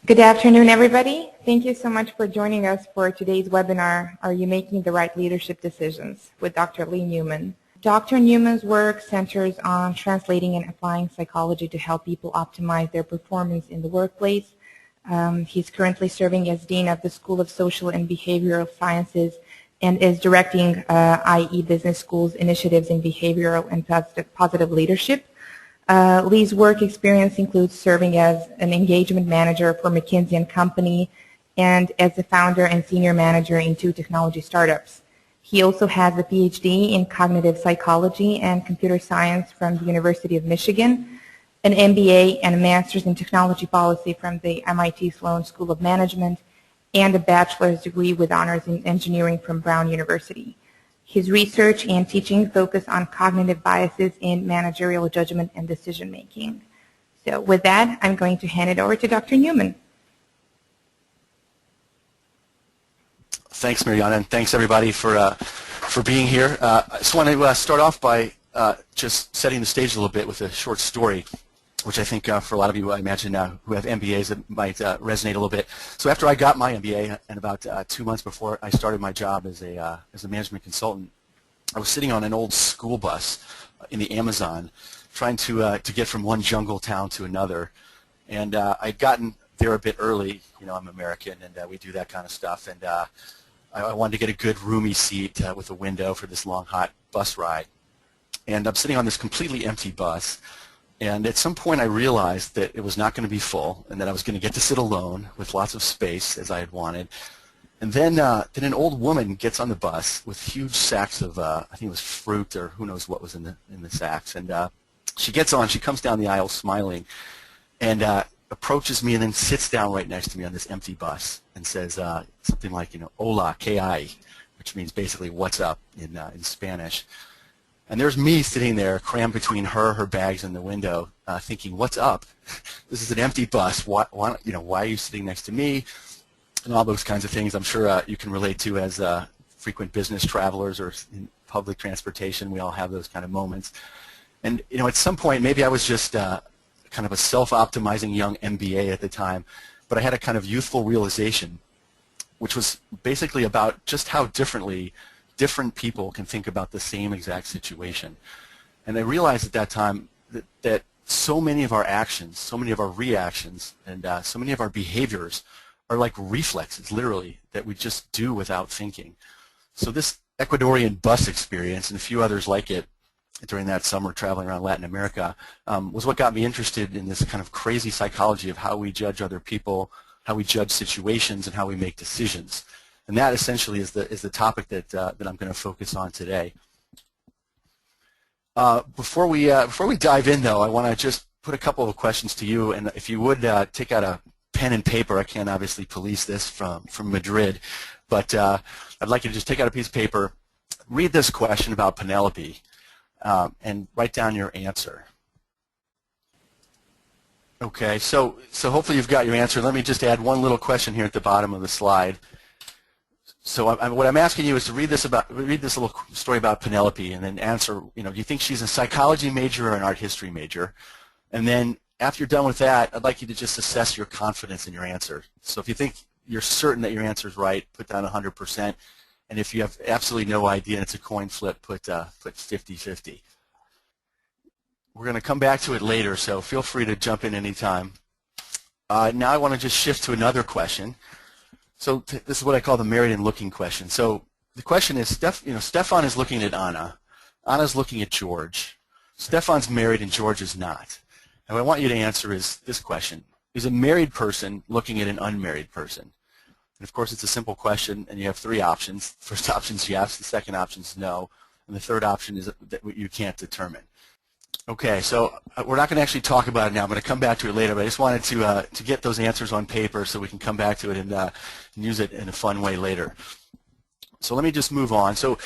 Good afternoon, everybody. Thank you so much for joining us for today's webinar, Are You Making the Right Leadership Decisions? With Dr. Lee Newman. Dr. Newman's work centers on translating and applying psychology to help people optimize their performance in the workplace. He's currently serving as Dean of the School of Social and Behavioral Sciences and is directing IE Business School's initiatives in behavioral and positive leadership. Lee's work experience includes serving as an engagement manager for McKinsey & Company and as the founder and senior manager in 2 technology startups. He also has a PhD in cognitive psychology and computer science from the University of Michigan, an MBA and a master's in technology policy from the MIT Sloan School of Management, and a bachelor's degree with honors in engineering from Brown University. His research and teaching focus on cognitive biases in managerial judgment and decision making. So with that, I'm going to hand it over to Dr. Newman. Thanks, Mariana, and thanks everybody for being here. I just want to start off by just setting the stage a little bit with a short story, which I think for a lot of you, I imagine, who have MBAs, it might resonate a little bit. So after I got my MBA, and about 2 months before I started my job as a management consultant, I was sitting on an old school bus in the Amazon, trying to get from one jungle town to another. And I'd gotten there a bit early. You know, I'm American, and we do that kind of stuff. And I wanted to get a good roomy seat with a window for this long, hot bus ride. And I'm sitting on this completely empty bus. And at some point I realized that it was not going to be full and that I was going to get to sit alone with lots of space as I had wanted. And then an old woman gets on the bus with huge sacks of, I think it was fruit or who knows what was in the sacks. And she gets on, she comes down the aisle smiling and approaches me and then sits down right next to me on this empty bus and says something like, you know, hola, ¿qué hay? Which means basically what's up in Spanish. And there's me sitting there crammed between her bags, and the window, thinking, "What's up? This is an empty bus. Why are you sitting next to me?" And all those kinds of things. I'm sure you can relate to as frequent business travelers or in public transportation. We all have those kind of moments. And you know, at some point, maybe I was just kind of a self-optimizing young MBA at the time, but I had a kind of youthful realization, which was basically about just how differently different people can think about the same exact situation. And I realized at that time that so many of our actions, so many of our reactions, and so many of our behaviors are like reflexes, literally, that we just do without thinking. So this Ecuadorian bus experience and a few others like it during that summer traveling around Latin America was what got me interested in this kind of crazy psychology of how we judge other people, how we judge situations, and how we make decisions. And that essentially is the topic that I'm going to focus on today. Before we dive in, though, I want to just put a couple of questions to you, and if you would take out a pen and paper. I can't obviously police this from Madrid, but I'd like you to just take out a piece of paper, read this question about Penelope, and write down your answer. Okay, so hopefully you've got your answer. Let me just add one little question here at the bottom of the slide. So what I'm asking you is to read this little story about Penelope and then answer, you know, do you think she's a psychology major or an art history major? And then after you're done with that, I'd like you to just assess your confidence in your answer. So if you think you're certain that your answer is right, put down 100%. And if you have absolutely no idea and it's a coin flip, put 50-50. We're going to come back to it later, so feel free to jump in anytime. Now I want to just shift to another question. So this is what I call the married and looking question. So the question is, Stefan is looking at Anna. Anna's looking at George. Stefan's married and George is not. And what I want you to answer is this question. Is a married person looking at an unmarried person? And of course, it's a simple question, and you have 3 options. First option is yes, the second option is no, and the third option is that you can't determine. Okay, so we're not going to actually talk about it now. I'm going to come back to it later, but I just wanted to get those answers on paper so we can come back to it and use it in a fun way later. So let me just move on. So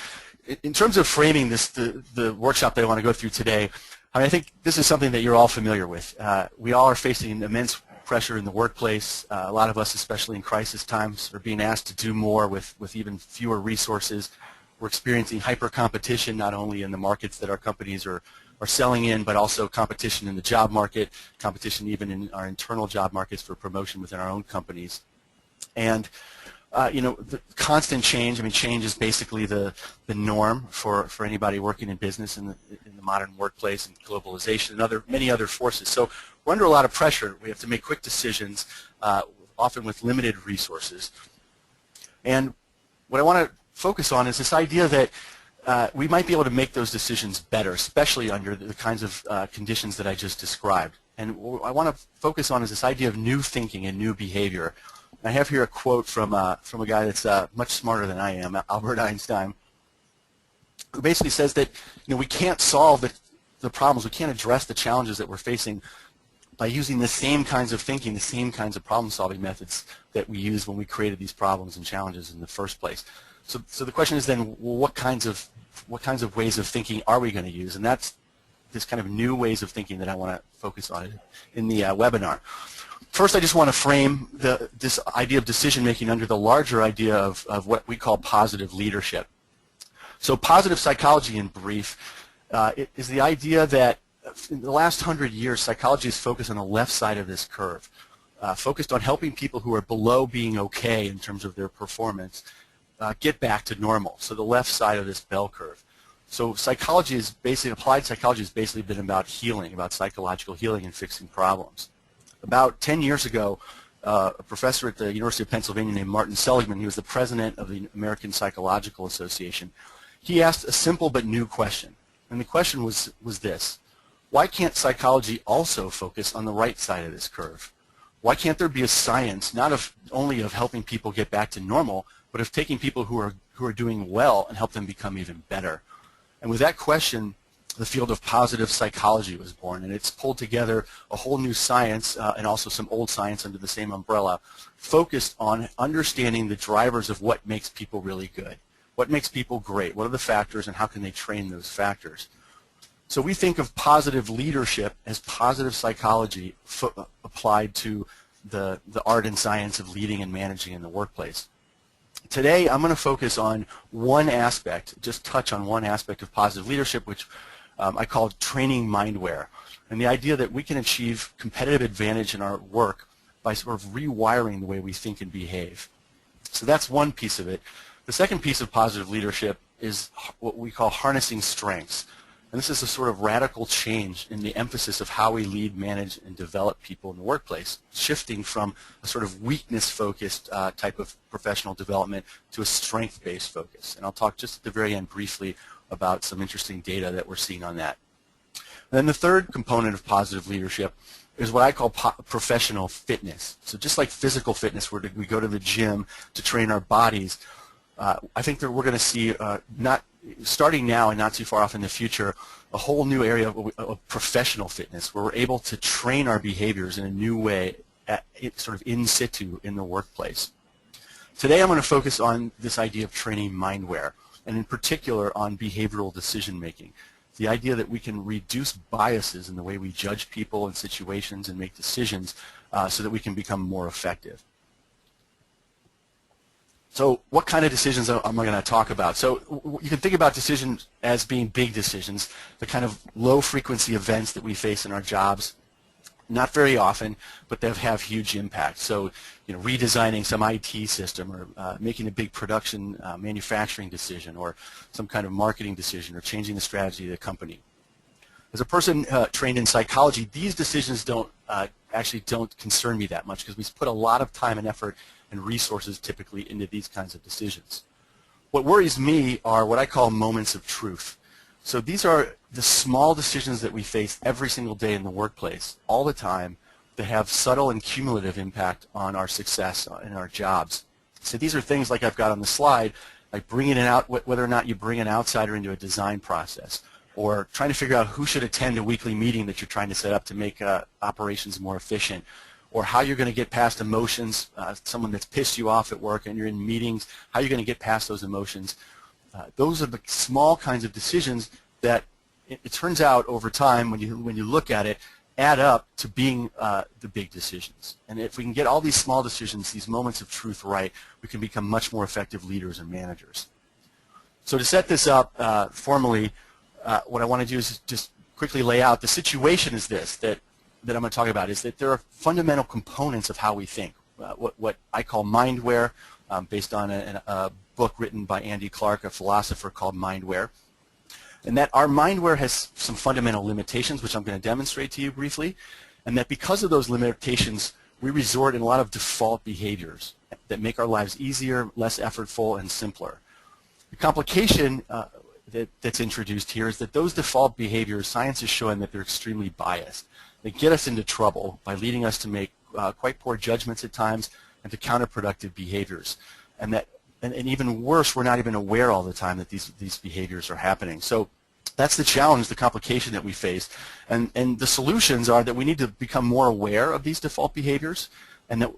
in terms of framing this, the workshop that I want to go through today, I think this is something that you're all familiar with. We all are facing immense pressure in the workplace. A lot of us, especially in crisis times, are being asked to do more with even fewer resources. We're experiencing hyper-competition not only in the markets that our companies are selling in, but also competition in the job market, competition even in our internal job markets for promotion within our own companies. And the constant change, change is basically the norm for anybody working in business in the modern workplace, and globalization and many other forces. So we're under a lot of pressure. We have to make quick decisions, often with limited resources. And what I want to focus on is this idea that we might be able to make those decisions better, especially under the kinds of conditions that I just described. And what I want to focus on is this idea of new thinking and new behavior. I have here a quote from a guy that's much smarter than I am, Albert Einstein, who basically says that we can't solve the problems, we can't address the challenges that we're facing by using the same kinds of thinking, the same kinds of problem-solving methods that we used when we created these problems and challenges in the first place. So the question is then, well, what kinds of ways of thinking are we going to use? And that's this kind of new ways of thinking that I want to focus on in the webinar. First, I just want to frame this idea of decision-making under the larger idea of what we call positive leadership. So positive psychology, in brief, is the idea that in the last 100 years, psychology is focused on the left side of this curve, focused on helping people who are below being okay in terms of their performance get back to normal, so the left side of this bell curve. So psychology is basically, applied psychology has basically been about healing, about psychological healing and fixing problems. About 10 years ago, a professor at the University of Pennsylvania named Martin Seligman, he was the president of the American Psychological Association, he asked a simple but new question. And the question was this: why can't psychology also focus on the right side of this curve? Why can't there be a science not only of helping people get back to normal, but of taking people who are doing well and help them become even better? And with that question, the field of positive psychology was born, and it's pulled together a whole new science and also some old science under the same umbrella, focused on understanding the drivers of what makes people really good, what makes people great, what are the factors, and how can they train those factors. So we think of positive leadership as positive psychology applied to the art and science of leading and managing in the workplace. Today, I'm going to focus on one aspect, just touch on one aspect of positive leadership, which I call training mindware, and the idea that we can achieve competitive advantage in our work by sort of rewiring the way we think and behave. So that's one piece of it. The second piece of positive leadership is what we call harnessing strengths. And this is a sort of radical change in the emphasis of how we lead, manage, and develop people in the workplace, shifting from a sort of weakness-focused type of professional development to a strength-based focus. And I'll talk just at the very end briefly about some interesting data that we're seeing on that. And then the third component of positive leadership is what I call professional fitness. So just like physical fitness, where we go to the gym to train our bodies, I think that we're going to see, starting now and not too far off in the future, a whole new area of professional fitness, where we're able to train our behaviors in a new way, sort of in situ in the workplace. Today I'm going to focus on this idea of training mindware, and in particular on behavioral decision making. The idea that we can reduce biases in the way we judge people and situations and make decisions so that we can become more effective. So what kind of decisions am I going to talk about? So you can think about decisions as being big decisions, the kind of low-frequency events that we face in our jobs, not very often, but they have huge impact. So, redesigning some IT system, or making a big production manufacturing decision, or some kind of marketing decision, or changing the strategy of the company. As a person trained in psychology, these decisions actually don't concern me that much, because we put a lot of time and effort and resources typically into these kinds of decisions. What worries me are what I call moments of truth. So these are the small decisions that we face every single day in the workplace, all the time, that have subtle and cumulative impact on our success in our jobs. So these are things like I've got on the slide, like bringing it out, whether or not you bring an outsider into a design process, or trying to figure out who should attend a weekly meeting that you're trying to set up to make operations more efficient, or how you're going to get past emotions, someone that's pissed you off at work and you're in meetings, how you're going to get past those emotions. Those are the small kinds of decisions that it turns out over time, when you look at it, add up to being the big decisions. And if we can get all these small decisions, these moments of truth right, we can become much more effective leaders and managers. So to set this up formally, what I want to do is just quickly lay out the situation is this, that I'm going to talk about, is that there are fundamental components of how we think, what I call mindware, based on a book written by Andy Clark, a philosopher, called Mindware. And that our mindware has some fundamental limitations, which I'm going to demonstrate to you briefly, and that because of those limitations, we resort in a lot of default behaviors that make our lives easier, less effortful, and simpler. The complication that's introduced here is that those default behaviors, science is showing that they're extremely biased. They get us into trouble by leading us to make quite poor judgments at times and to counterproductive behaviors. And even worse, we're not even aware all the time that these behaviors are happening. So that's the challenge, the complication that we face. And the solutions are that we need to become more aware of these default behaviors, and that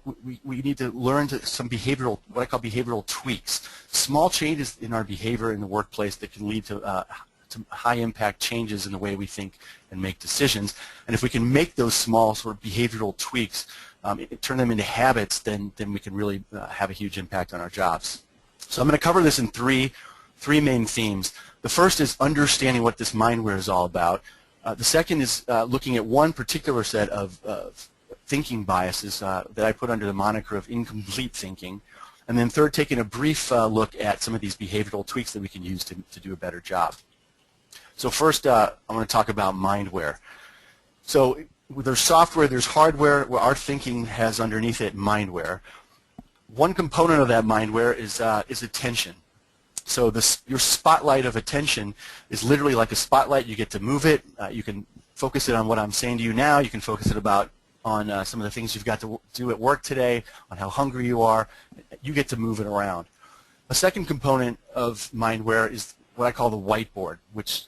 we need to learn some behavioral, what I call behavioral tweaks, small changes in our behavior in the workplace that can lead to high impact changes in the way we think and make decisions. And if we can make those small sort of behavioral tweaks, turn them into habits, then we can really have a huge impact on our jobs. So I'm going to cover this in three main themes. The first is understanding what this mindware is all about. The second is looking at one particular set of thinking biases that I put under the moniker of incomplete thinking. And then third, taking a brief look at some of these behavioral tweaks that we can use to do a better job. So first, I want to talk about mindware. So there's software, there's hardware, where our thinking has underneath it mindware. One component of that mindware is attention. So your spotlight of attention is literally like a spotlight. You get to move it. You can focus it on what I'm saying to you now. You can focus it on some of the things you've got to do at work today, on how hungry you are. You get to move it around. A second component of mindware is what I call the whiteboard, which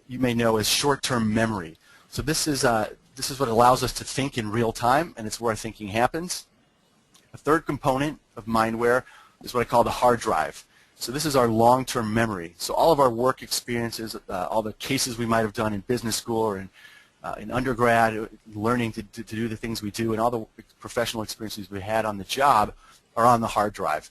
you may know as short-term memory. So this is what allows us to think in real time, and it's where thinking happens. A third component of mindware is what I call the hard drive. So this is our long-term memory. So all of our work experiences, all the cases we might have done in business school or in undergrad, learning to do the things we do, and all the professional experiences we had on the job are on the hard drive.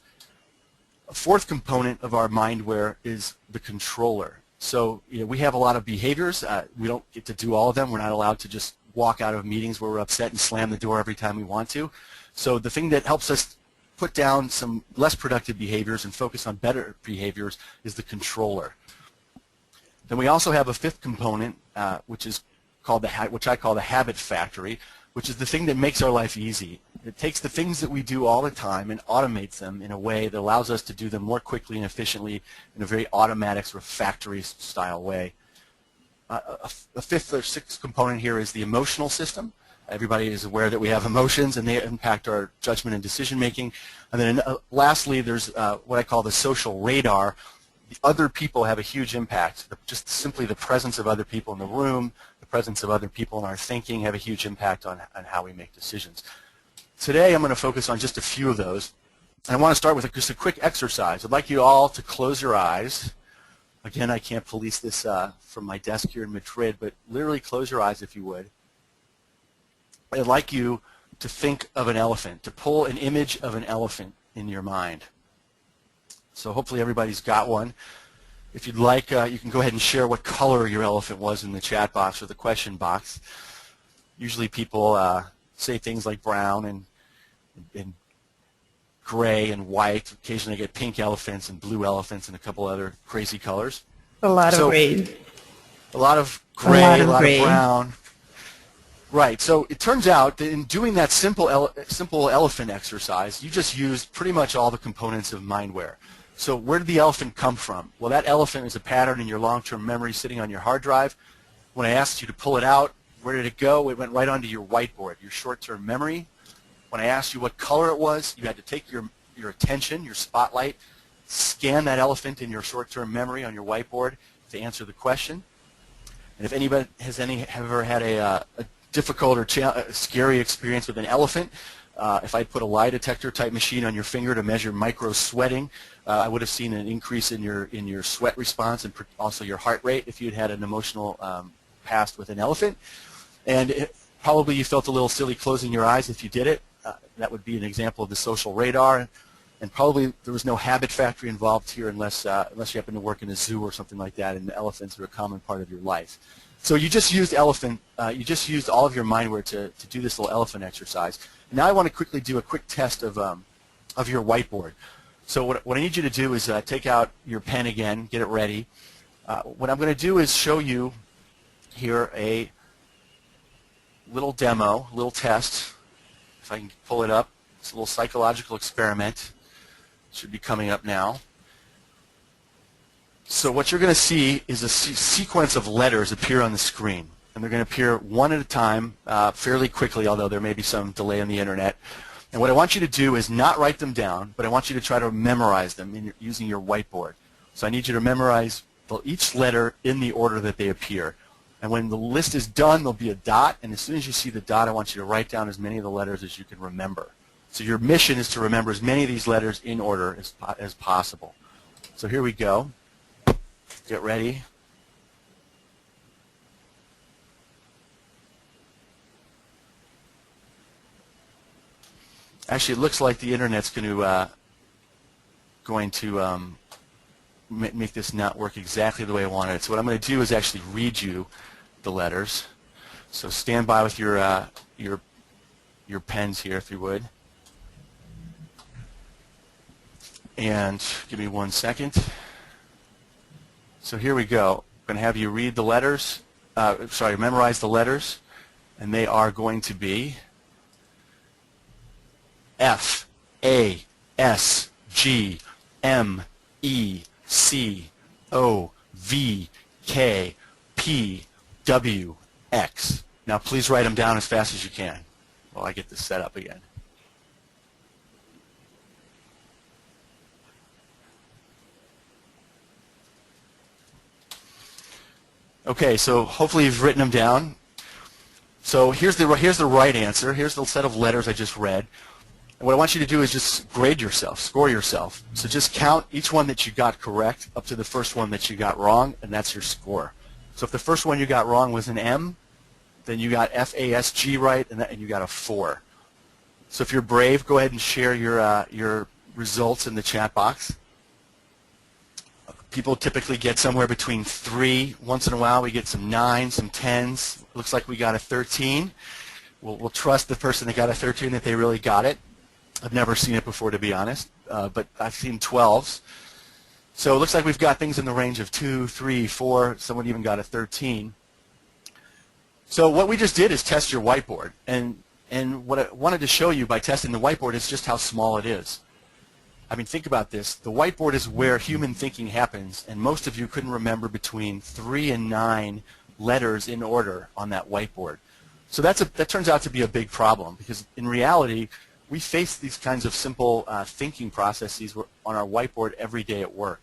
A fourth component of our mindware is the controller. So we have a lot of behaviors. We don't get to do all of them. We're not allowed to just walk out of meetings where we're upset and slam the door every time we want to. So the thing that helps us put down some less productive behaviors and focus on better behaviors is the controller. Then we also have a fifth component, which I call the habit factory, which is the thing that makes our life easy. It takes the things that we do all the time and automates them in a way that allows us to do them more quickly and efficiently in a very automatic sort of factory-style way. A fifth or sixth component here is the emotional system. Everybody is aware that we have emotions, and they impact our judgment and decision-making. And then lastly, there's what I call the social radar. The other people have a huge impact. Just simply the presence of other people in the room, the presence of other people in our thinking have a huge impact on how we make decisions. Today I'm going to focus on just a few of those. And I want to start with just a quick exercise. I'd like you all to close your eyes. Again, I can't police this from my desk here in Madrid, but literally close your eyes if you would. I'd like you to think of an elephant, to pull an image of an elephant in your mind. So hopefully everybody's got one. If you'd like, you can go ahead and share what color your elephant was in the chat box or the question box. Usually people say things like brown and gray and white. Occasionally I get pink elephants and blue elephants and a couple other crazy colors. A lot of gray. A lot of gray, a lot of brown. Right. So it turns out that in doing that simple elephant exercise, you just used pretty much all the components of mindware. So where did the elephant come from? Well, that elephant is a pattern in your long-term memory sitting on your hard drive. When I asked you to pull it out, where did it go? It went right onto your whiteboard, your short-term memory. When I asked you what color it was, you had to take your attention, your spotlight, scan that elephant in your short-term memory on your whiteboard to answer the question. And if anybody has ever had a difficult or scary experience with an elephant, if I put a lie detector type machine on your finger to measure micro sweating, I would have seen an increase in your sweat response and also your heart rate if you'd had an emotional past with an elephant. And probably you felt a little silly closing your eyes if you did it. That would be an example of the social radar. And probably there was no habit factory involved here unless you happen to work in a zoo or something like that, and the elephants are a common part of your life. So you just used you just used all of your mindware to do this little elephant exercise. Now I want to quickly do a quick test of your whiteboard. So what I need you to do is take out your pen again, get it ready. What I'm going to do is show you here a little demo, a little test. If I can pull it up, it's a little psychological experiment. Should be coming up now. So what you're going to see is a sequence of letters appear on the screen, and they're going to appear one at a time fairly quickly, although there may be some delay on the internet. And what I want you to do is not write them down, but I want you to try to memorize them using your whiteboard. So I need you to memorize each letter in the order that they appear. And when the list is done, there'll be a dot, and as soon as you see the dot, I want you to write down as many of the letters as you can remember. So your mission is to remember as many of these letters in order as possible. So here we go. Get ready. Actually, it looks like the internet's going to make this not work exactly the way I wanted it. So what I'm going to do is actually read you the letters. So stand by with your pens here, if you would. And give me 1 second. So here we go. I'm going to have you read the letters, memorize the letters, and they are going to be F, A, S, G, M, E, C, O, V, K, P, W, X. Now please write them down as fast as you can while I get this set up again. Okay, so hopefully you've written them down. So here's the right answer. Here's the set of letters I just read. And what I want you to do is just grade yourself, score yourself. So just count each one that you got correct up to the first one that you got wrong, and that's your score. So if the first one you got wrong was an M, then you got F-A-S-G right, and you got a 4. So if you're brave, go ahead and share your results in the chat box. People typically get somewhere between 3. Once in a while we get some 9s, some 10s. Looks like we got a 13. We'll trust the person that got a 13 that they really got it. I've never seen it before, to be honest, but I've seen 12s. So it looks like we've got things in the range of 2, 3, 4. Someone even got a 13. So what we just did is test your whiteboard. And what I wanted to show you by testing the whiteboard is just how small it is. I mean, think about this. The whiteboard is where human thinking happens, and most of you couldn't remember between 3 and 9 letters in order on that whiteboard. So that turns out to be a big problem, because in reality, we face these kinds of simple thinking processes on our whiteboard every day at work.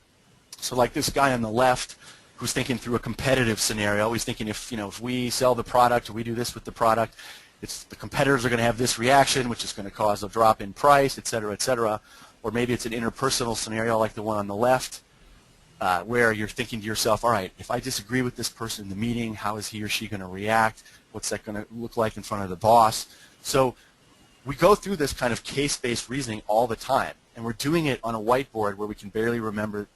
So like this guy on the left who's thinking through a competitive scenario, he's thinking if we sell the product or we do this with the product, the competitors are going to have this reaction, which is going to cause a drop in price, et cetera, et cetera. Or maybe it's an interpersonal scenario like the one on the left, where you're thinking to yourself, all right, if I disagree with this person in the meeting, how is he or she going to react? What's that going to look like in front of the boss? So we go through this kind of case-based reasoning all the time, and we're doing it on a whiteboard where we can barely remember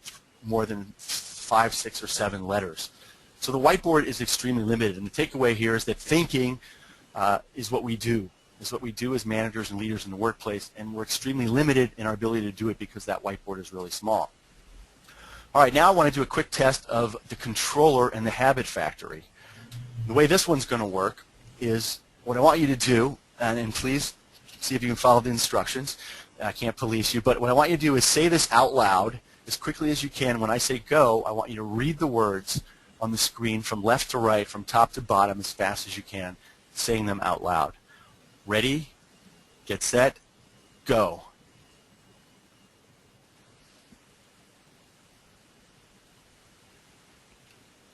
more than 5, 6, or 7 letters. So the whiteboard is extremely limited, and the takeaway here is that thinking is what we do. Is what we do as managers and leaders in the workplace, and we're extremely limited in our ability to do it because that whiteboard is really small. All right, now I want to do a quick test of the controller and the habit factory. The way this one's going to work is what I want you to do, and please see if you can follow the instructions. I can't police you, but what I want you to do is say this out loud as quickly as you can. When I say go, I want you to read the words on the screen from left to right, from top to bottom, as fast as you can, saying them out loud. Ready, get set, go.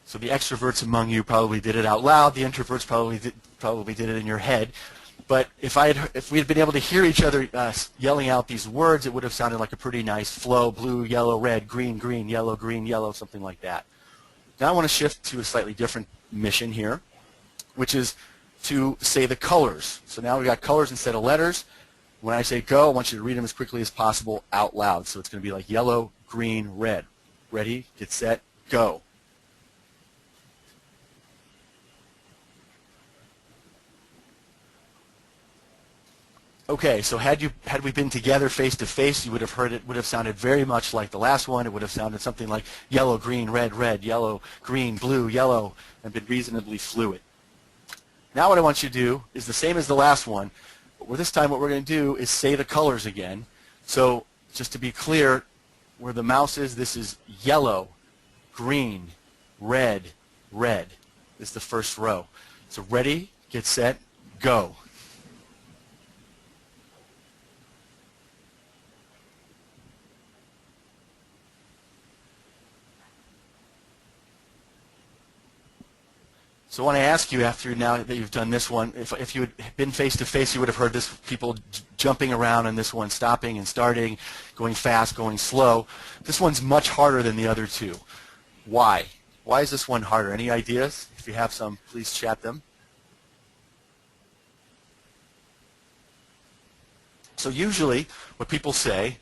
So the extroverts among you probably did it out loud. The introverts probably did it in your head. But if we had been able to hear each other yelling out these words, it would have sounded like a pretty nice flow: blue, yellow, red, green, yellow, something like that. Now I want to shift to a slightly different mission here, which is to say the colors. So now we've got colors instead of letters. When I say go, I want you to read them as quickly as possible out loud. So it's going to be like yellow, green, red. Ready, get set, go. Okay, so had we been together face to face, you would have heard it would have sounded very much like the last one. It would have sounded something like yellow, green, red, red, yellow, green, blue, yellow, and been reasonably fluid. Now what I want you to do is the same as the last one, but this time what we're going to do is say the colors again. So just to be clear, where the mouse is, this is yellow, green, red, red. This is the first row. So ready, get set, go. So I want to ask you, after now that you've done this one, if you had been face-to-face, you would have heard this people jumping around on this one, stopping and starting, going fast, going slow. This one's much harder than the other two. Why? Why is this one harder? Any ideas? If you have some, please chat them. So usually what people say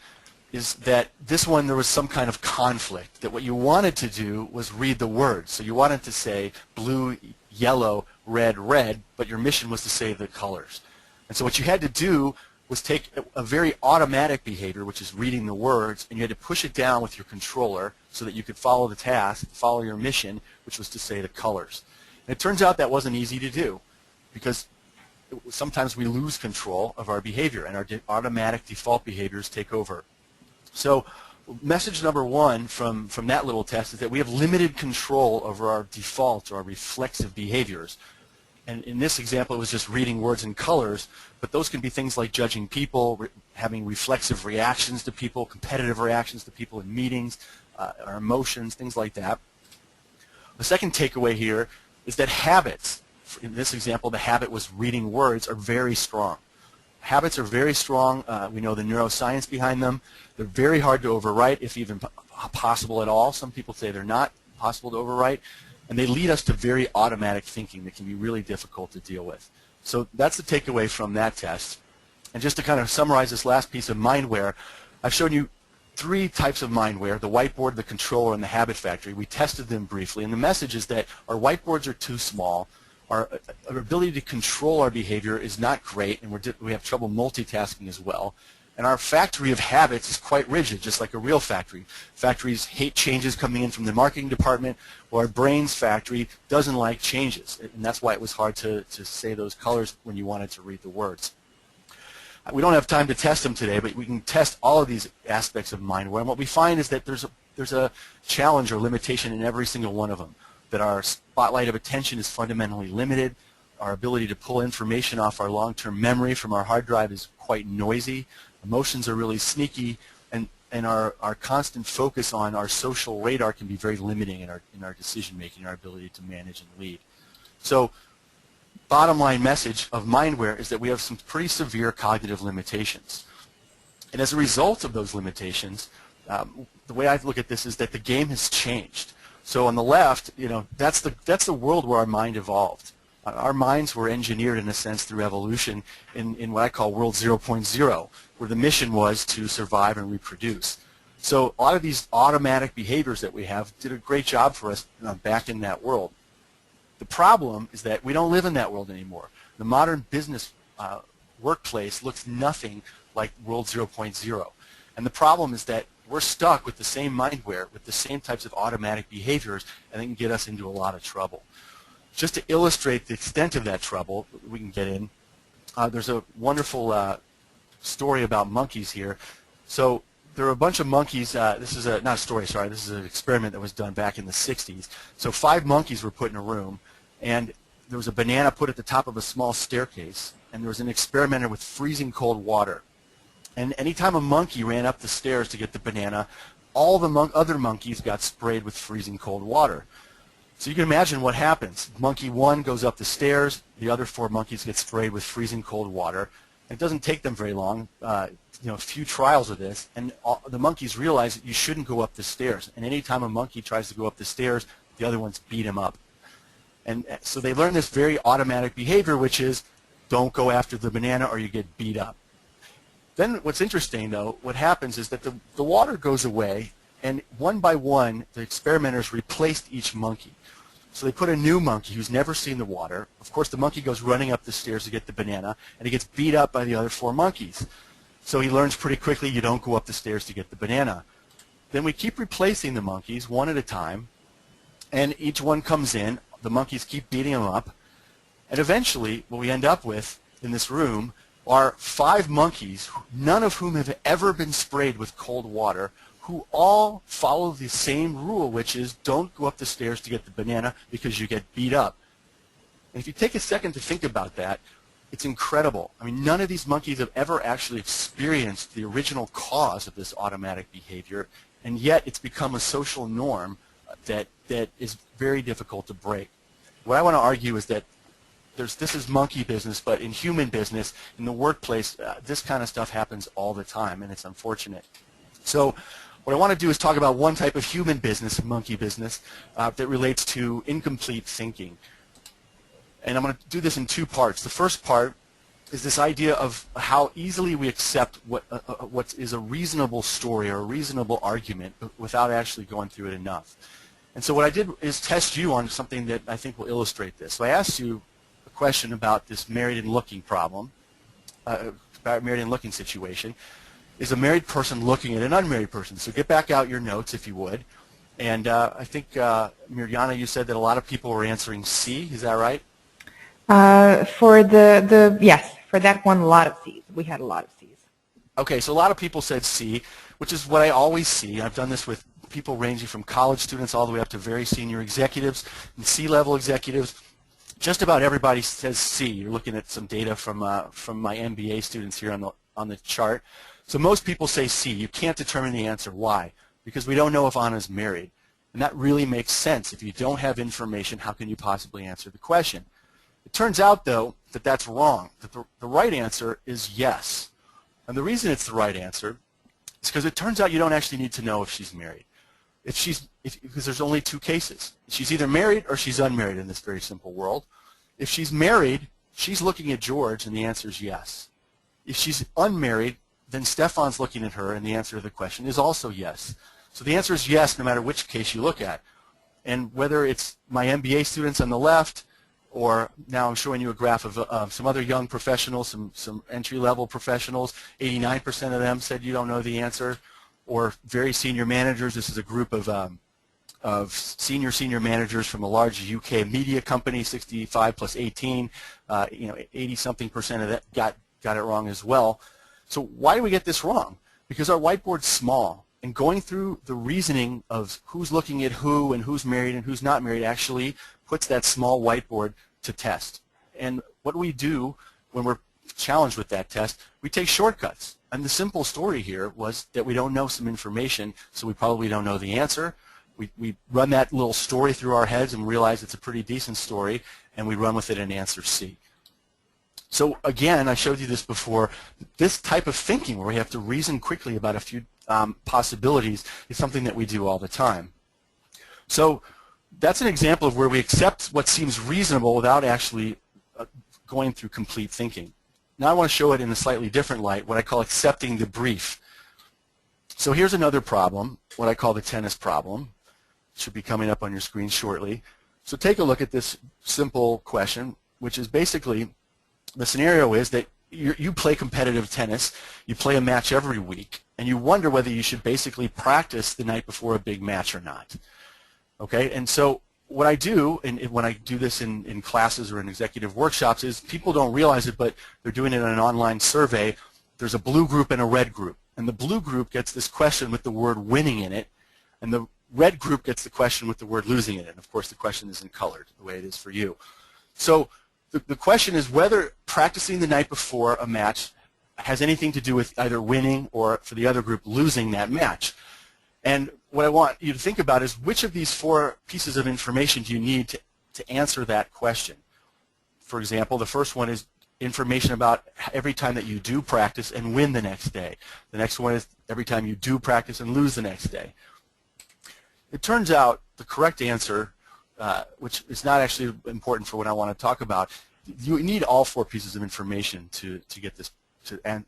is that this one there was some kind of conflict, that what you wanted to do was read the words. So you wanted to say blue, yellow, red, red, but your mission was to say the colors. And so what you had to do was take a very automatic behavior, which is reading the words, and you had to push it down with your controller so that you could follow the task, follow your mission, which was to say the colors. And it turns out that wasn't easy to do, because sometimes we lose control of our behavior, and our automatic default behaviors take over. So message number one from that little test is that we have limited control over our default or our reflexive behaviors. And in this example, it was just reading words and colors, but those can be things like judging people, having reflexive reactions to people, competitive reactions to people in meetings, our emotions, things like that. The second takeaway here is that habits, in this example, the habit was reading words, are very strong. Habits are very strong. We know the neuroscience behind them. They're very hard to overwrite, if even possible at all. Some people say they're not possible to overwrite. And they lead us to very automatic thinking that can be really difficult to deal with. So that's the takeaway from that test. And just to kind of summarize this last piece of mindware, I've shown you three types of mindware: the whiteboard, the controller, and the habit factory. We tested them briefly. And the message is that our whiteboards are too small. Our ability to control our behavior is not great, and we have trouble multitasking as well. And our factory of habits is quite rigid, just like a real factory. Factories hate changes coming in from the marketing department, or our brain's factory doesn't like changes. And that's why it was hard to say those colors when you wanted to read the words. We don't have time to test them today, but we can test all of these aspects of mindware. And what we find is that there's a challenge or limitation in every single one of them. That our spotlight of attention is fundamentally limited. Our ability to pull information off our long-term memory from our hard drive is quite noisy. Emotions are really sneaky, and our constant focus on our social radar can be very limiting in our decision-making, our ability to manage and lead. So bottom line message of mindware is that we have some pretty severe cognitive limitations. And as a result of those limitations, the way I look at this is that the game has changed. So on the left, that's the world where our mind evolved. Our minds were engineered, in a sense, through evolution in what I call World 0.0, where the mission was to survive and reproduce. So a lot of these automatic behaviors that we have did a great job for us back in that world. The problem is that we don't live in that world anymore. The modern business workplace looks nothing like World 0.0. And the problem is that we're stuck with the same mindware, with the same types of automatic behaviors, and it can get us into a lot of trouble. Just to illustrate the extent of that trouble we can get in, there's a wonderful story about monkeys here. So there are a bunch of monkeys. This is not a story, sorry. This is an experiment that was done back in the 60s. So 5 monkeys were put in a room, and there was a banana put at the top of a small staircase, and there was an experimenter with freezing cold water. And anytime a monkey ran up the stairs to get the banana, all the other monkeys got sprayed with freezing cold water. So you can imagine what happens. Monkey 1 goes up the stairs, the other 4 monkeys get sprayed with freezing cold water. It doesn't take them very long, a few trials of this, and the monkeys realize that you shouldn't go up the stairs. And anytime a monkey tries to go up the stairs, the other ones beat him up. And so they learn this very automatic behavior, which is don't go after the banana or you get beat up. Then what's interesting, though, what happens is that the water goes away, and one by one, the experimenters replaced each monkey. So they put a new monkey who's never seen the water. Of course, the monkey goes running up the stairs to get the banana, and he gets beat up by the other 4 monkeys. So he learns pretty quickly you don't go up the stairs to get the banana. Then we keep replacing the monkeys one at a time, and each one comes in. The monkeys keep beating them up. And eventually, what we end up with in this room are 5 monkeys, none of whom have ever been sprayed with cold water, who all follow the same rule, which is don't go up the stairs to get the banana because you get beat up. And if you take a second to think about that, it's incredible. I mean, none of these monkeys have ever actually experienced the original cause of this automatic behavior, and yet it's become a social norm that is very difficult to break. What I want to argue is that this is monkey business, but in human business, in the workplace, this kind of stuff happens all the time, and it's unfortunate. So what I want to do is talk about one type of human business, monkey business, that relates to incomplete thinking. And I'm going to do this in 2 parts. The first part is this idea of how easily we accept what is a reasonable story or a reasonable argument without actually going through it enough. And so what I did is test you on something that I think will illustrate this. So I asked you a question about this married and looking problem, married and looking situation. Is a married person looking at an unmarried person? So get back out your notes if you would. And I think, Mirjana, you said that a lot of people were answering C. Is that right? Yes, for that one, a lot of C's. We had a lot of C's. Okay, so a lot of people said C, which is what I always see. I've done this with people ranging from college students all the way up to very senior executives and C-level executives. Just about everybody says C. You're looking at some data from my MBA students here on the chart. So most people say C. You can't determine the answer. Why? Because we don't know if Anna's married. And that really makes sense. If you don't have information, how can you possibly answer the question? It turns out, though, that that's wrong, that the right answer is yes. And the reason it's the right answer is because it turns out you don't actually need to know if she's married. Because there's only 2 cases. She's either married or she's unmarried in this very simple world. If she's married, she's looking at George, and the answer is yes. If she's unmarried, then Stefan's looking at her, and the answer to the question is also yes. So the answer is yes no matter which case you look at. And whether it's my MBA students on the left, or now I'm showing you a graph of some other young professionals, some entry-level professionals, 89% of them said you don't know the answer, or very senior managers. This is a group of senior managers from a large UK media company, 65 plus 18, 80-something% of that got it wrong as well. So why do we get this wrong? Because our whiteboard's small, and going through the reasoning of who's looking at who and who's married and who's not married actually puts that small whiteboard to test. And what we do when we're challenged with that test, we take shortcuts. And the simple story here was that we don't know some information, so we probably don't know the answer. We run that little story through our heads and realize it's a pretty decent story, and we run with it and answer C. So again, I showed you this before. This type of thinking where we have to reason quickly about a few possibilities is something that we do all the time. So that's an example of where we accept what seems reasonable without actually going through complete thinking. Now I want to show it in a slightly different light, what I call accepting the brief. So here's another problem, what I call the tennis problem. It should be coming up on your screen shortly. So take a look at this simple question, which is basically the scenario is that you play competitive tennis, you play a match every week, and you wonder whether you should basically practice the night before a big match or not. Okay, and so what I do, and when I do this in classes or in executive workshops, is people don't realize it, but they're doing it in an online survey. There's a blue group and a red group, and the blue group gets this question with the word winning in it, and the red group gets the question with the word losing in it. And of course, the question isn't colored the way it is for you. So the question is whether practicing the night before a match has anything to do with either winning or, for the other group, losing that match. And what I want you to think about is which of these 4 pieces of information do you need to answer that question. For example, the first one is information about every time that you do practice and win the next day. The next one is every time you do practice and lose the next day. It turns out the correct answer, which is not actually important for what I want to talk about, you need all 4 pieces of information to get this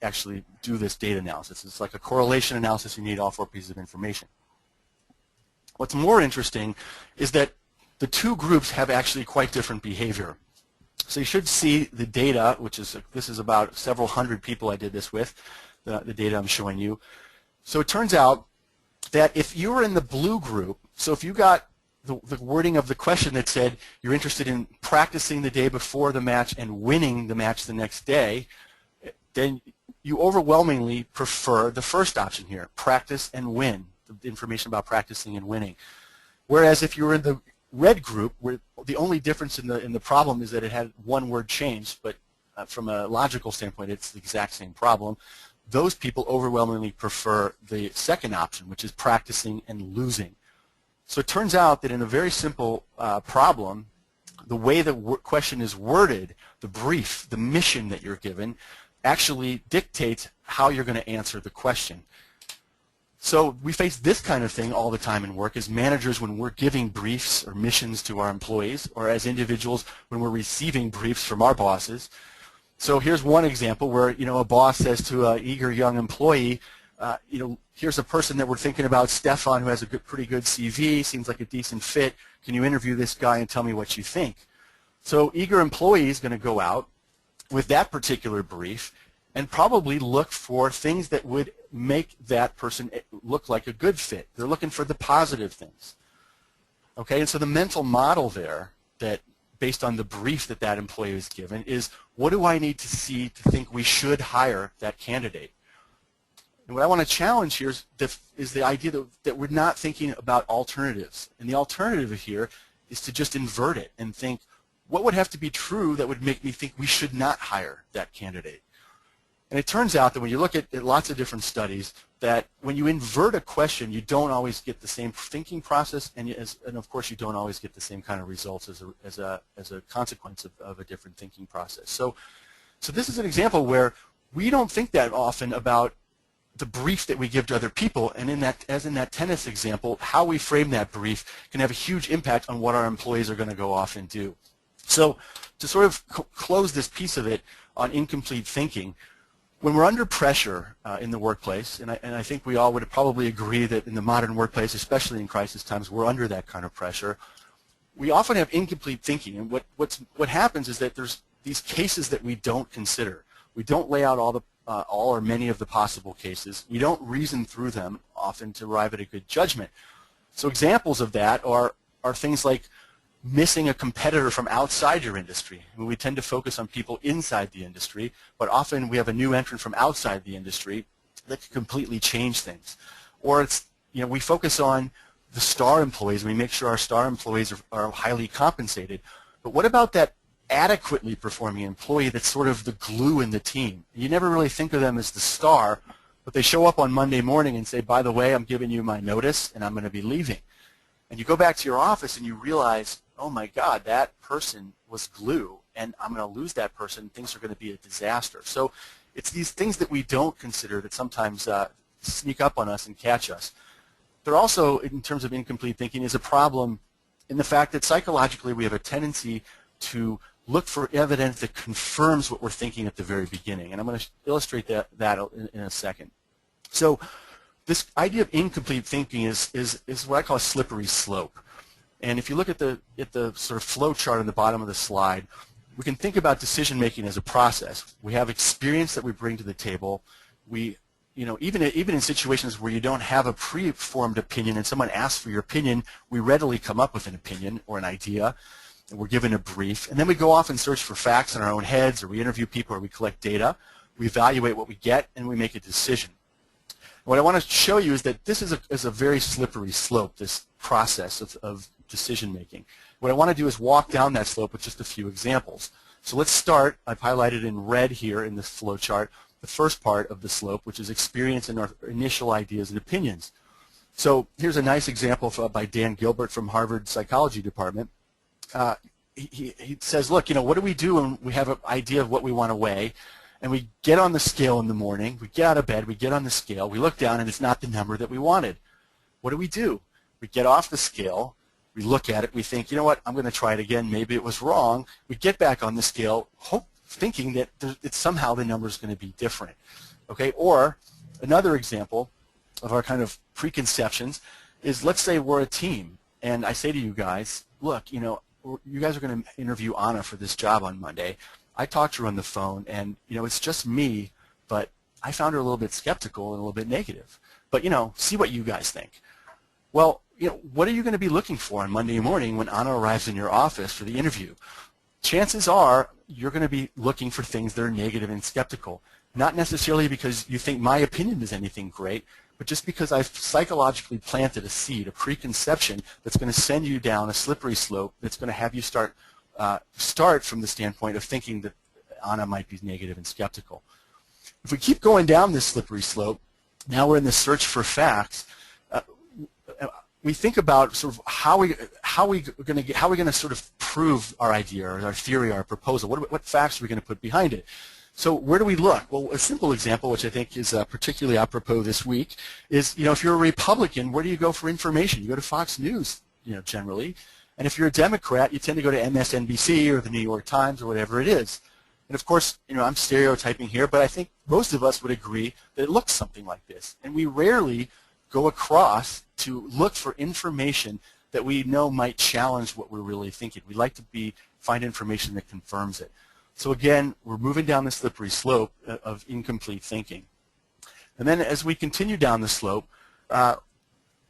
actually do this data analysis. It's like a correlation analysis. You need all 4 pieces of information. What's more interesting is that the 2 groups have actually quite different behavior. So you should see the data, which is, this is about several hundred people I did this with, the data I'm showing you. So it turns out that if you were in the blue group, so if you got the wording of the question that said you're interested in practicing the day before the match and winning the match the next day, then you overwhelmingly prefer the first option here, practice and win, the information about practicing and winning. Whereas if you were in the red group, where the only difference in the problem is that it had one word changed, but from a logical standpoint it's the exact same problem, those people overwhelmingly prefer the second option, which is practicing and losing. So it turns out that in a very simple problem, the way the question is worded, the brief, the mission that you're given, actually dictates how you're going to answer the question. So we face this kind of thing all the time in work as managers when we're giving briefs or missions to our employees, or as individuals when we're receiving briefs from our bosses. So here's one example where, a boss says to an eager young employee, here's a person that we're thinking about, Stefan, who has a pretty good CV, seems like a decent fit. Can you interview this guy and tell me what you think? So eager employee is going to go out with that particular brief and probably look for things that would make that person look like a good fit. They're looking for the positive things. Okay, and so the mental model there, that based on the brief that that employee is given, is what do I need to see to think we should hire that candidate? And what I want to challenge here is the idea that we're not thinking about alternatives. And the alternative here is to just invert it and think, what would have to be true that would make me think we should not hire that candidate? And it turns out that when you look at lots of different studies, that when you invert a question, you don't always get the same thinking process, and of course you don't always get the same kind of results as a consequence of a different thinking process. So this is an example where we don't think that often about the brief that we give to other people, and as in that tennis example, how we frame that brief can have a huge impact on what our employees are going to go off and do. So to sort of close this piece of it on incomplete thinking, when we're under pressure in the workplace, and I think we all would probably agree that in the modern workplace, especially in crisis times, we're under that kind of pressure, we often have incomplete thinking. And what happens is that there's these cases that we don't consider. We don't lay out all or many of the possible cases. We don't reason through them often to arrive at a good judgment. So examples of that are things like missing a competitor from outside your industry. I mean, we tend to focus on people inside the industry, but often we have a new entrant from outside the industry that can completely change things. Or it's, we focus on the star employees, and we make sure our star employees are highly compensated. But what about that adequately performing employee that's sort of the glue in the team? You never really think of them as the star, but they show up on Monday morning and say, by the way, I'm giving you my notice and I'm going to be leaving. And you go back to your office and you realize, oh my God, that person was glue, and I'm going to lose that person. Things are going to be a disaster. So it's these things that we don't consider that sometimes sneak up on us and catch us. There also, in terms of incomplete thinking, is a problem in the fact that psychologically we have a tendency to look for evidence that confirms what we're thinking at the very beginning. And I'm going to illustrate that in a second. So this idea of incomplete thinking is what I call a slippery slope. And if you look at the sort of flow chart on the bottom of the slide, we can think about decision making as a process. We have experience that we bring to the table. We, even in situations where you don't have a pre-formed opinion and someone asks for your opinion, we readily come up with an opinion or an idea, and we're given a brief. And then we go off and search for facts in our own heads, or we interview people, or we collect data. We evaluate what we get, and we make a decision. What I want to show you is that this is a very slippery slope, this process of decision making. What I want to do is walk down that slope with just a few examples. So let's start. I've highlighted in red here in this flow chart the first part of the slope, which is experience and our initial ideas and opinions. So here's a nice example by Dan Gilbert from Harvard Psychology Department. He says, look, what do we do when we have an idea of what we want to weigh, and we get on the scale in the morning, we get out of bed, we get on the scale, we look down, and it's not the number that we wanted. What do? We get off the scale, we look at it, we think, you know what, I'm going to try it again, maybe it was wrong. We get back on the scale, thinking that it's somehow the number is going to be different. Okay, or another example of our kind of preconceptions is, let's say we're a team, and I say to you guys, look, you know, you guys are going to interview Anna for this job on Monday. I talked to her on the phone, and you know, it's just me, but I found her a little bit skeptical and a little bit negative. But you know, see what you guys think. Well, you know, what are you going to be looking for on Monday morning when Anna arrives in your office for the interview? Chances are you're going to be looking for things that are negative and skeptical. Not necessarily because you think my opinion is anything great, but just because I've psychologically planted a seed, a preconception that's going to send you down a slippery slope that's going to have you start from the standpoint of thinking that Anna might be negative and skeptical. If we keep going down this slippery slope, now we're in the search for facts. We think about sort of how we going to sort of prove our idea or our theory, our proposal. What facts are we going to put behind it? So where do we look? Well, a simple example, which I think is particularly apropos this week, is, you know, if you're a Republican, where do you go for information? You go to Fox News, you know, generally. And if you're a Democrat, you tend to go to MSNBC or the New York Times or whatever it is. And of course, you know, I'm stereotyping here, but I think most of us would agree that it looks something like this. And we rarely go across to look for information that we know might challenge what we're really thinking. We like to find information that confirms it. So again, we're moving down the slippery slope of incomplete thinking. And then as we continue down the slope,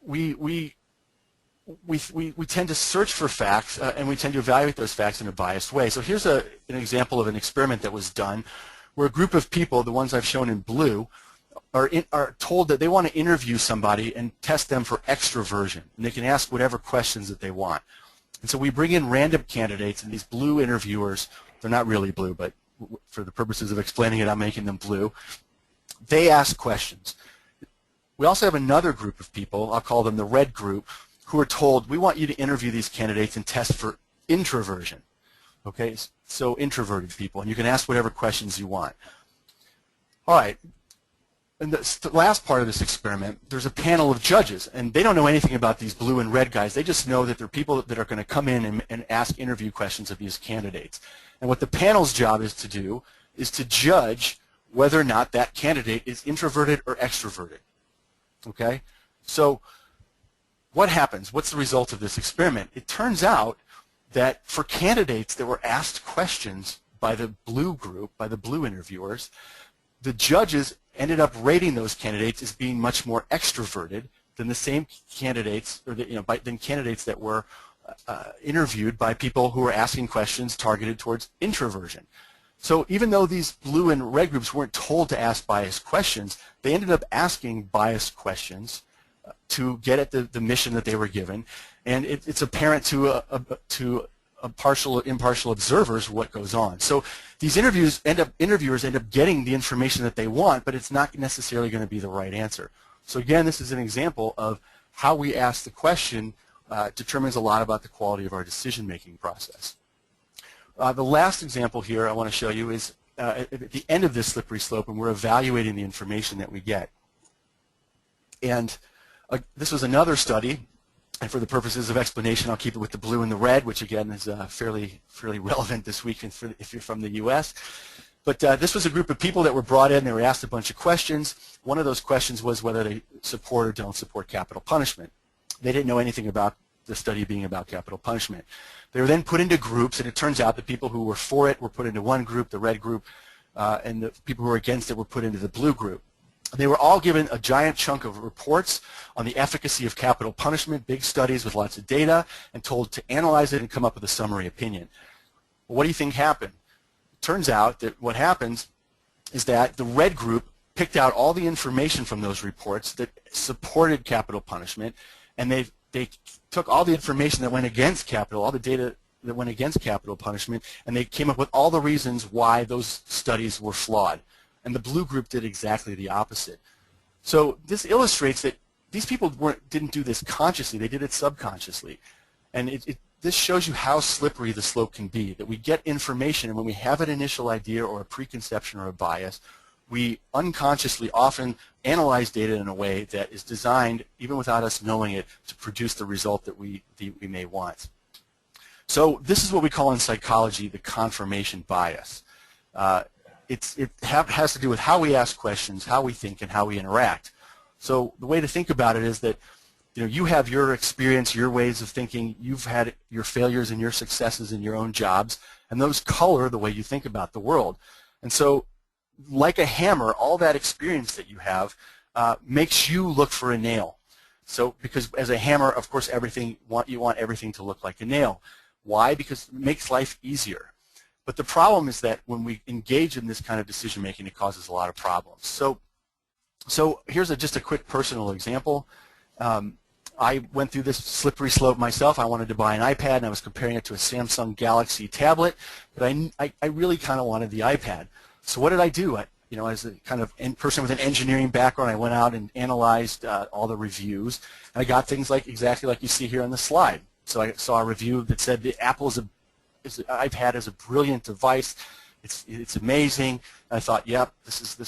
we tend to search for facts, and we tend to evaluate those facts in a biased way. So here's an example of an experiment that was done where a group of people, the ones I've shown in blue, are told that they want to interview somebody and test them for extroversion. And they can ask whatever questions that they want. And so we bring in random candidates, and these blue interviewers, they're not really blue, but for the purposes of explaining it, I'm making them blue. They ask questions. We also have another group of people, I'll call them the red group, who are told, we want you to interview these candidates and test for introversion. Okay, so introverted people, and you can ask whatever questions you want. All right, in the last part of this experiment, there's a panel of judges, and they don't know anything about these blue and red guys. They just know that they're people that are going to come in and ask interview questions of these candidates. And what the panel's job is to do is to judge whether or not that candidate is introverted or extroverted. Okay? So what happens? What's the result of this experiment? It turns out that for candidates that were asked questions by the blue group, by the blue interviewers, the judges ended up rating those candidates as being much more extroverted than the same candidates, or than candidates that were interviewed by people who were asking questions targeted towards introversion. So even though these blue and red groups weren't told to ask biased questions, they ended up asking biased questions to get at the mission that they were given, and it's apparent to impartial observers what goes on. So these interviewers end up getting the information that they want, but it's not necessarily going to be the right answer. So again, this is an example of how we ask the question determines a lot about the quality of our decision-making process. The last example here I want to show you is at the end of this slippery slope, and we're evaluating the information that we get. And this was another study, and for the purposes of explanation, I'll keep it with the blue and the red, which again is fairly relevant this week if you're from the U.S. But this was a group of people that were brought in. They were asked a bunch of questions. One of those questions was whether they support or don't support capital punishment. They didn't know anything about the study being about capital punishment. They were then put into groups, and it turns out the people who were for it were put into one group, the red group, and the people who were against it were put into the blue group. They were all given a giant chunk of reports on the efficacy of capital punishment, big studies with lots of data, and told to analyze it and come up with a summary opinion. Well, what do you think happened? It turns out that what happens is that the red group picked out all the information from those reports that supported capital punishment, and they took all the information that went against capital, all the data that went against capital punishment, and they came up with all the reasons why those studies were flawed. And the blue group did exactly the opposite. So this illustrates that these people didn't do this consciously, they did it subconsciously. And this shows you how slippery the slope can be, that we get information, and when we have an initial idea or a preconception or a bias, we unconsciously often analyze data in a way that is designed, even without us knowing it, to produce the result that we may want. So this is what we call in psychology the confirmation bias. It has to do with how we ask questions, how we think, and how we interact. So the way to think about it is that you have your experience, your ways of thinking, you've had your failures and your successes in your own jobs, and those color the way you think about the world. And so like a hammer, all that experience that you have makes you look for a nail. So because as a hammer, of course, you want everything to look like a nail. Why? Because it makes life easier. But the problem is that when we engage in this kind of decision making, it causes a lot of problems. So here's just a quick personal example. I went through this slippery slope myself. I wanted to buy an iPad, and I was comparing it to a Samsung Galaxy tablet, but I really kind of wanted the iPad. So what did I do? As a kind of person with an engineering background, I went out and analyzed all the reviews, and I got things exactly like you see here on the slide. So I saw a review that said the iPad is a brilliant device. It's amazing. And I thought, yep, this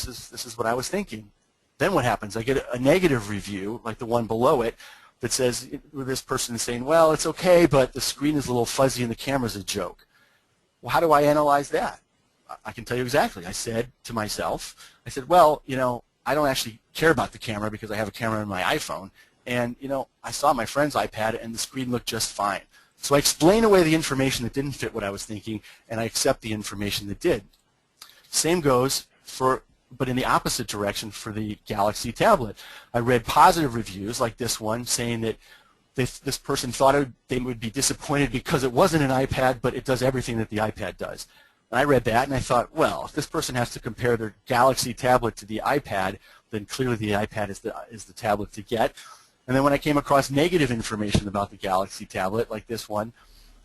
is what I was thinking. Then what happens? I get a negative review, like the one below it, that says this person is saying, well, it's okay, but the screen is a little fuzzy and the camera's a joke. Well, how do I analyze that? I can tell you exactly. I said to myself, well, I don't actually care about the camera because I have a camera on my iPhone, and I saw my friend's iPad and the screen looked just fine. So I explain away the information that didn't fit what I was thinking, and I accept the information that did. Same goes but in the opposite direction for the Galaxy tablet. I read positive reviews like this one saying that this person thought they would be disappointed because it wasn't an iPad, but it does everything that the iPad does. And I read that and I thought, well, if this person has to compare their Galaxy tablet to the iPad, then clearly the iPad is the tablet to get. And then when I came across negative information about the Galaxy tablet, like this one,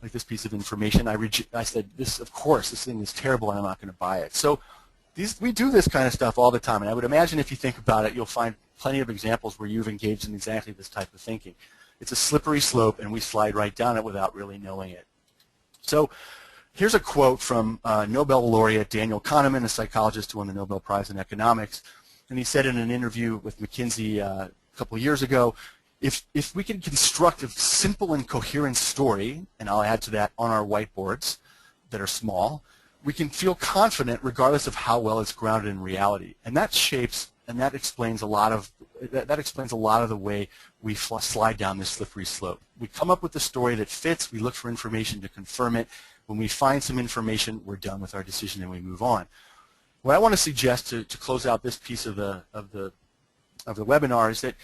like this piece of information, I said, of course, this thing is terrible and I'm not going to buy it. So we do this kind of stuff all the time, and I would imagine if you think about it, you'll find plenty of examples where you've engaged in exactly this type of thinking. It's a slippery slope, and we slide right down it without really knowing it. So here's a quote from Nobel laureate Daniel Kahneman, a psychologist who won the Nobel Prize in economics, and he said in an interview with McKinsey a couple of years ago, if we can construct a simple and coherent story, and I'll add to that on our whiteboards that are small, we can feel confident regardless of how well it's grounded in reality, and that explains a lot of the way we slide down this slippery slope. We come up with a story that fits. We look for information to confirm it. When we find some information, we're done with our decision and we move on. What I want to suggest to close out this piece of the webinar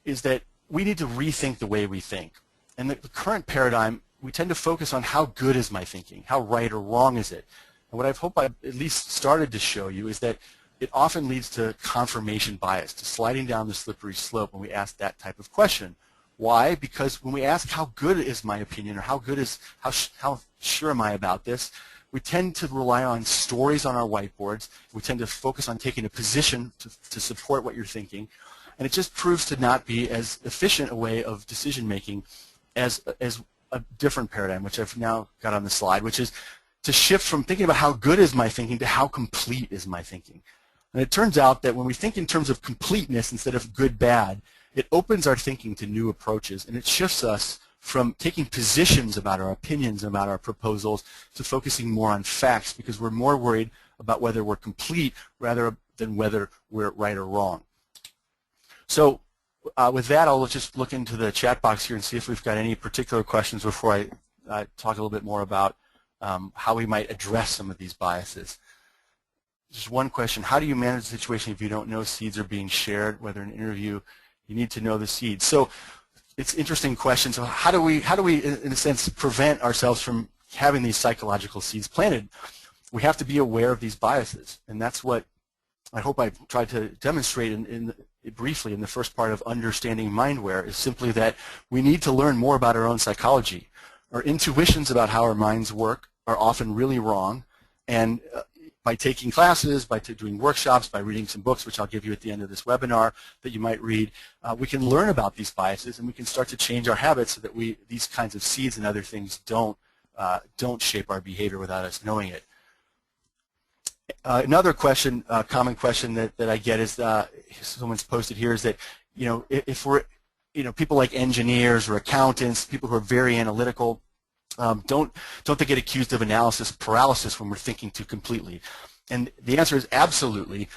is that we need to rethink the way we think. And the current paradigm, we tend to focus on how good is my thinking, how right or wrong is it. And what I hope I've at least started to show you is that it often leads to confirmation bias, to sliding down the slippery slope when we ask that type of question. Why? Because when we ask how good is my opinion or how sure am I about this, we tend to rely on stories on our whiteboards. We tend to focus on taking a position to support what you're thinking. And it just proves to not be as efficient a way of decision making as a different paradigm, which I've now got on the slide, which is to shift from thinking about how good is my thinking to how complete is my thinking. And it turns out that when we think in terms of completeness instead of good, bad, it opens our thinking to new approaches, and it shifts us from taking positions about our opinions, about our proposals, to focusing more on facts, because we're more worried about whether we're complete rather than whether we're right or wrong. So with that, I'll just look into the chat box here and see if we've got any particular questions before I talk a little bit more about how we might address some of these biases. Just one question: how do you manage the situation if you don't know seeds are being shared? Whether in an interview, you need to know the seeds. So it's an interesting question. So how do we, in a sense, prevent ourselves from having these psychological seeds planted? We have to be aware of these biases, and that's what I hope I tried to demonstrate briefly in the first part of understanding mindware, is simply that we need to learn more about our own psychology. Our intuitions about how our minds work are often really wrong, and by taking classes, by doing workshops, by reading some books, which I'll give you at the end of this webinar that you might read, we can learn about these biases, and we can start to change our habits so that these kinds of seeds and other things don't shape our behavior without us knowing it. Another question, common question that I get is, someone's posted here, is that, if we're, people like engineers or accountants, people who are very analytical, don't they get accused of analysis paralysis when we're thinking too completely? And the answer is absolutely.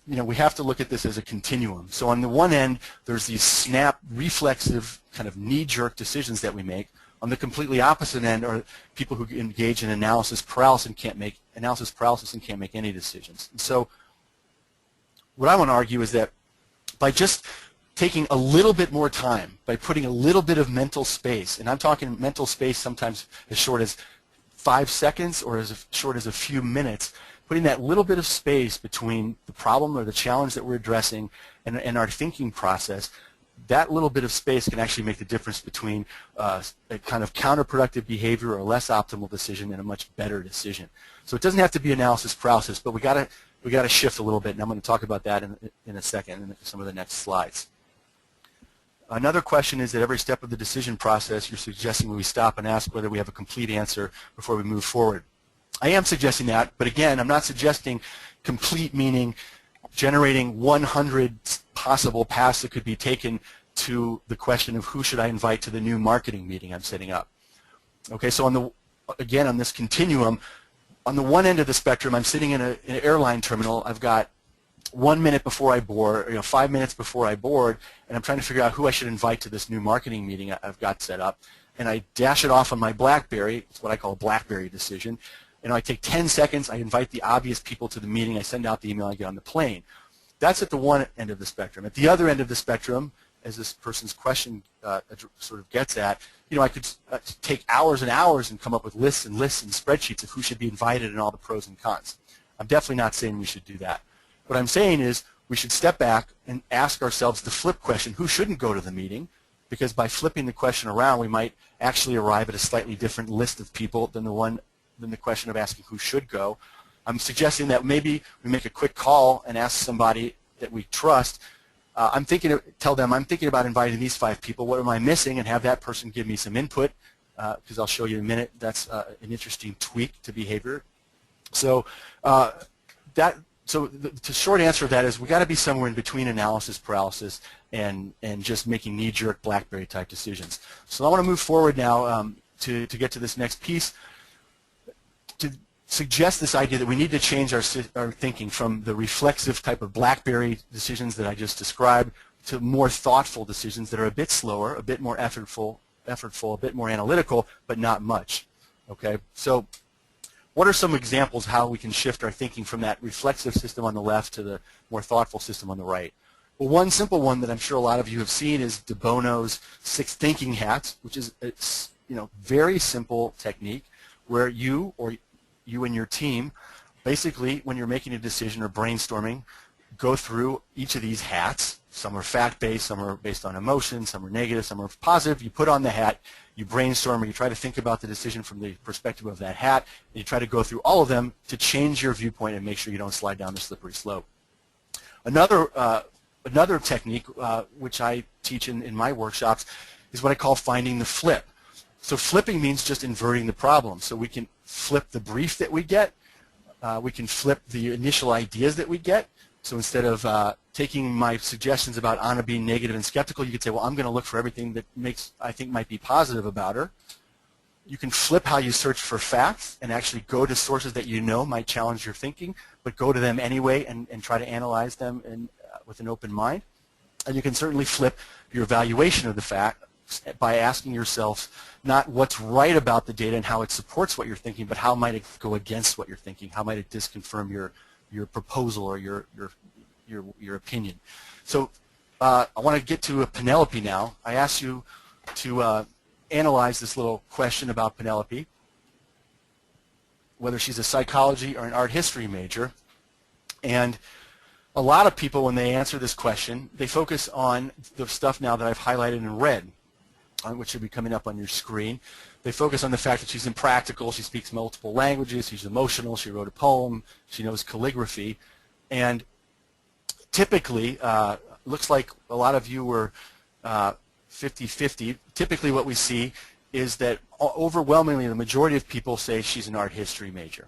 We have to look at this as a continuum. So on the one end, there's these snap, reflexive, kind of knee-jerk decisions that we make. On the completely opposite end are people who engage in analysis paralysis and can't make any decisions. And so what I want to argue is that by just taking a little bit more time, by putting a little bit of mental space, and I'm talking mental space sometimes as short as 5 seconds or as short as a few minutes, putting that little bit of space between the problem or the challenge that we're addressing and our thinking process, that little bit of space can actually make the difference between a kind of counterproductive behavior or a less optimal decision and a much better decision. So it doesn't have to be analysis paralysis, but we got to shift a little bit, and I'm going to talk about that in a second in some of the next slides. Another question is that every step of the decision process, you're suggesting we stop and ask whether we have a complete answer before we move forward. I am suggesting that, but again, I'm not suggesting complete, meaning generating 100 possible paths that could be taken to the question of who should I invite to the new marketing meeting I'm setting up. Okay, so again, on this continuum, on the one end of the spectrum, I'm sitting in an airline terminal. I've got 1 minute before I board, 5 minutes before I board, and I'm trying to figure out who I should invite to this new marketing meeting I've got set up. And I dash it off on my BlackBerry. It's what I call a BlackBerry decision. I take 10 seconds, I invite the obvious people to the meeting, I send out the email, I get on the plane. That's at the one end of the spectrum. At the other end of the spectrum, as this person's question sort of gets at, I could take hours and hours and come up with lists and lists and spreadsheets of who should be invited and all the pros and cons. I'm definitely not saying we should do that. What I'm saying is we should step back and ask ourselves the flip question, who shouldn't go to the meeting? Because by flipping the question around, we might actually arrive at a slightly different list of people than the question of asking who should go. I'm suggesting that maybe we make a quick call and ask somebody that we trust. Tell them I'm thinking about inviting these 5 people. What am I missing? And have that person give me some input, because I'll show you in a minute. That's an interesting tweak to behavior. So the short answer to that is we got to be somewhere in between analysis paralysis and just making knee-jerk BlackBerry type decisions. So I want to move forward now to get to this next piece, to suggest this idea that we need to change our thinking from the reflexive type of BlackBerry decisions that I just described to more thoughtful decisions that are a bit slower, a bit more effortful, a bit more analytical, but not much. Okay, so what are some examples how we can shift our thinking from that reflexive system on the left to the more thoughtful system on the right? Well, one simple one that I'm sure a lot of you have seen is De Bono's 6 thinking hats, which is a very simple technique where you and your team, basically when you're making a decision or brainstorming, go through each of these hats. Some are fact-based, some are based on emotion, some are negative, some are positive. You put on the hat, you brainstorm, or you try to think about the decision from the perspective of that hat, and you try to go through all of them to change your viewpoint and make sure you don't slide down the slippery slope. Another technique, which I teach in my workshops, is what I call finding the flip. So flipping means just inverting the problem. So we can flip the brief that we get. We can flip the initial ideas that we get. So instead of taking my suggestions about Anna being negative and skeptical, you could say, well, I'm going to look for everything that I think might be positive about her. You can flip how you search for facts and actually go to sources that you know might challenge your thinking, but go to them anyway and try to analyze them with an open mind. And you can certainly flip your evaluation of the fact by asking yourself not what's right about the data and how it supports what you're thinking, but how might it go against what you're thinking? How might it disconfirm your proposal or your opinion? So I want to get to a Penelope now. I asked you to analyze this little question about Penelope, whether she's a psychology or an art history major. And a lot of people, when they answer this question, they focus on the stuff now that I've highlighted in red, which should be coming up on your screen. They focus on the fact that she's impractical, she speaks multiple languages, she's emotional, she wrote a poem, she knows calligraphy, and typically, looks like a lot of you were 50-50. Typically what we see is that overwhelmingly the majority of people say she's an art history major.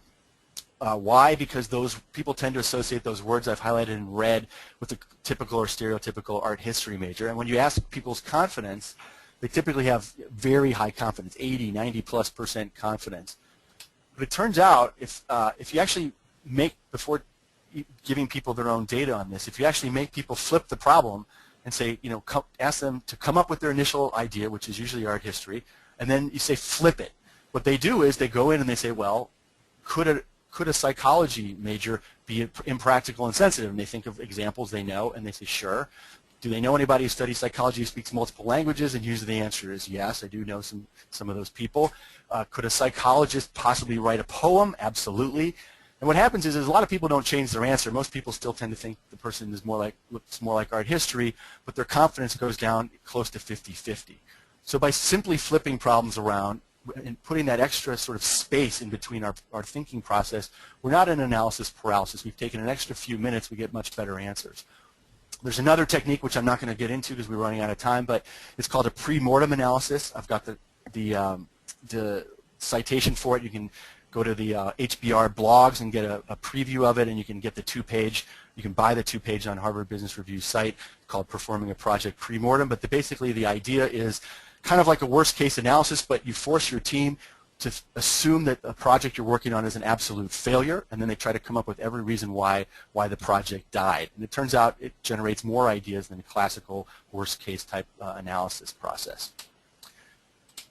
Why? Because those people tend to associate those words I've highlighted in red with the typical or stereotypical art history major. And when you ask people's confidence, they typically have very high confidence, 80, 90+% confidence. But it turns out if you actually before giving people their own data on this, if you actually make people flip the problem and say, ask them to come up with their initial idea, which is usually art history, and then you say flip it. What they do is they go in and they say, well, could a psychology major be impractical and sensitive? And they think of examples they know, and they say, sure. Do they know anybody who studies psychology who speaks multiple languages? And usually the answer is yes, I do know some of those people. Could a psychologist possibly write a poem? Absolutely. And what happens is a lot of people don't change their answer. Most people still tend to think the person looks more like art history, but their confidence goes down close to 50-50. So by simply flipping problems around and putting that extra sort of space in between our thinking process, we're not in analysis paralysis. We've taken an extra few minutes, we get much better answers. There's another technique which I'm not going to get into because we're running out of time, but it's called a pre-mortem analysis. I've got the citation for it. You can go to the HBR blogs and get a preview of it, and you can get the two-page. You can buy the two-page on Harvard Business Review site called Performing a Project Pre-Mortem. But basically the idea is kind of like a worst-case analysis, but you force your team to assume that a project you're working on is an absolute failure, and then they try to come up with every reason why the project died. And it turns out it generates more ideas than a classical worst-case type analysis process.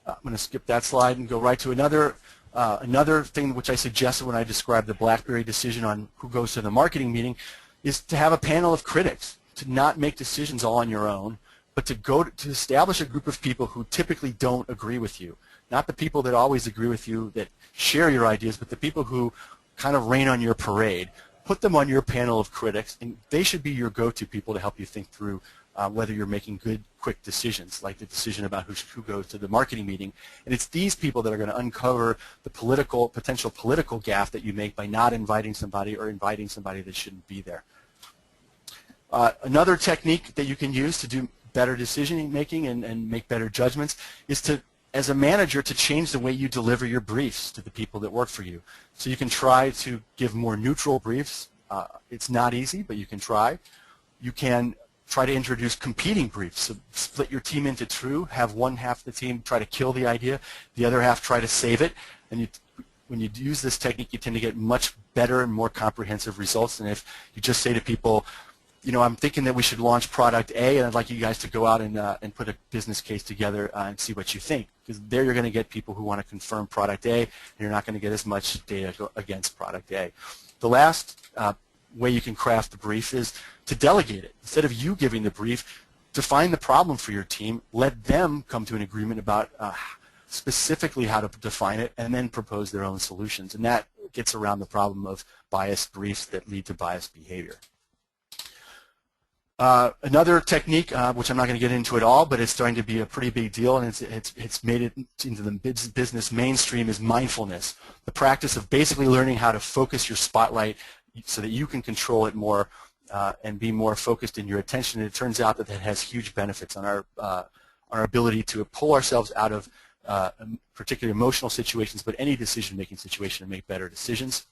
I'm going to skip that slide and go right to another thing which I suggested when I described the BlackBerry decision on who goes to the marketing meeting is to have a panel of critics, to not make decisions all on your own, but to establish a group of people who typically don't agree with you. Not the people that always agree with you, that share your ideas, but the people who kind of rain on your parade. Put them on your panel of critics, and they should be your go-to people to help you think through whether you're making good, quick decisions, like the decision about who goes to the marketing meeting. And it's these people that are going to uncover the potential political gaffe that you make by not inviting somebody or inviting somebody that shouldn't be there. Another technique that you can use to do better decision making and make better judgments is to, as a manager, to change the way you deliver your briefs to the people that work for you. So you can try to give more neutral briefs. It's not easy, but you can try. You can try to introduce competing briefs. So split your team into two, have one half of the team try to kill the idea, the other half try to save it. And when you use this technique, you tend to get much better and more comprehensive results than if you just say to people, I'm thinking that we should launch product A, and I'd like you guys to go out and put a business case together and see what you think. Because there you're going to get people who want to confirm product A, and you're not going to get as much data against product A. The last way you can craft the brief is to delegate it. Instead of you giving the brief, define the problem for your team, let them come to an agreement about specifically how to define it, and then propose their own solutions. And that gets around the problem of biased briefs that lead to biased behavior. Another technique, which I'm not going to get into at all, but it's starting to be a pretty big deal, and it's made it into the business mainstream, is mindfulness. The practice of basically learning how to focus your spotlight so that you can control it more and be more focused in your attention. And it turns out that has huge benefits on our ability to pull ourselves out of particularly emotional situations, but any decision-making situation, and make better decisions.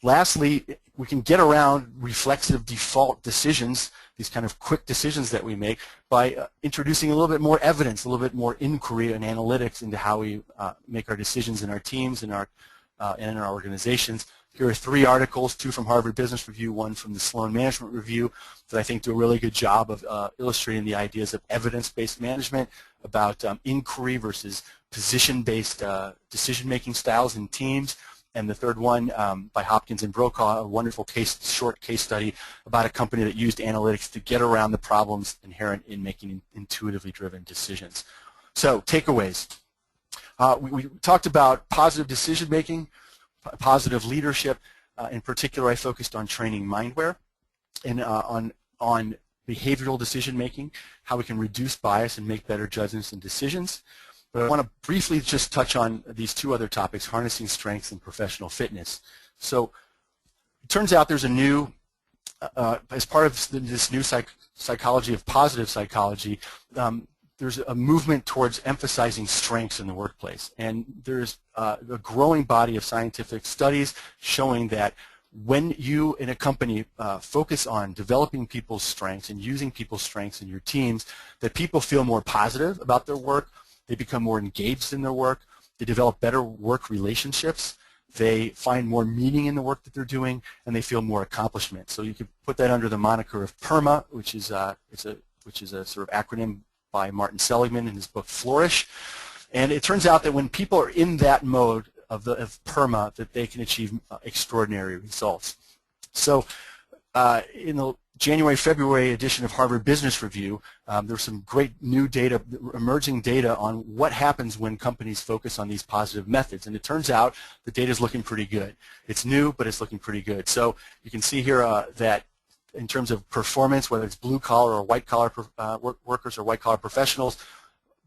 Lastly, we can get around reflexive default decisions, these kind of quick decisions that we make, by introducing a little bit more evidence, a little bit more inquiry and analytics into how we make our decisions in our teams and in our organizations. Here are 3 articles, 2 from Harvard Business Review, 1 from the Sloan Management Review, that I think do a really good job of illustrating the ideas of evidence-based management, about inquiry versus position-based decision-making styles in teams. And the third one by Hopkins and Brokaw, a wonderful short case study about a company that used analytics to get around the problems inherent in making intuitively driven decisions. So takeaways. We talked about positive decision making, positive leadership. In particular, I focused on training mindware and on behavioral decision making, how we can reduce bias and make better judgments and decisions. But I want to briefly just touch on these 2 other topics, harnessing strengths and professional fitness. So it turns out there's a new, as part of this new psychology of positive psychology, there's a movement towards emphasizing strengths in the workplace. And there's a growing body of scientific studies showing that when you in a company focus on developing people's strengths and using people's strengths in your teams, that people feel more positive about their work, they become more engaged in their work, they develop better work relationships, they find more meaning in the work that they're doing, and they feel more accomplishment. So you could put that under the moniker of PERMA, which is a sort of acronym by Martin Seligman in his book Flourish. And it turns out that when people are in that mode of PERMA, that they can achieve extraordinary results. So in the January-February edition of Harvard Business Review, there was some great new data, emerging data on what happens when companies focus on these positive methods. And it turns out the data is looking pretty good. It's new, but it's looking pretty good. So you can see here that in terms of performance, whether it's blue-collar or white-collar workers or white-collar professionals,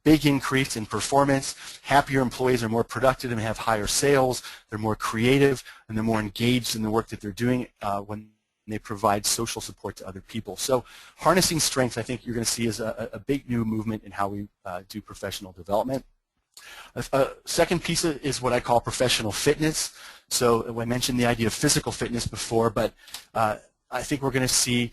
big increase in performance. Happier employees are more productive and have higher sales. They're more creative, and they're more engaged in the work that they're doing when they provide social support to other people. So harnessing strength, I think you're going to see, is a big new movement in how we do professional development. A second piece is what I call professional fitness. So I mentioned the idea of physical fitness before, but I think we're going to see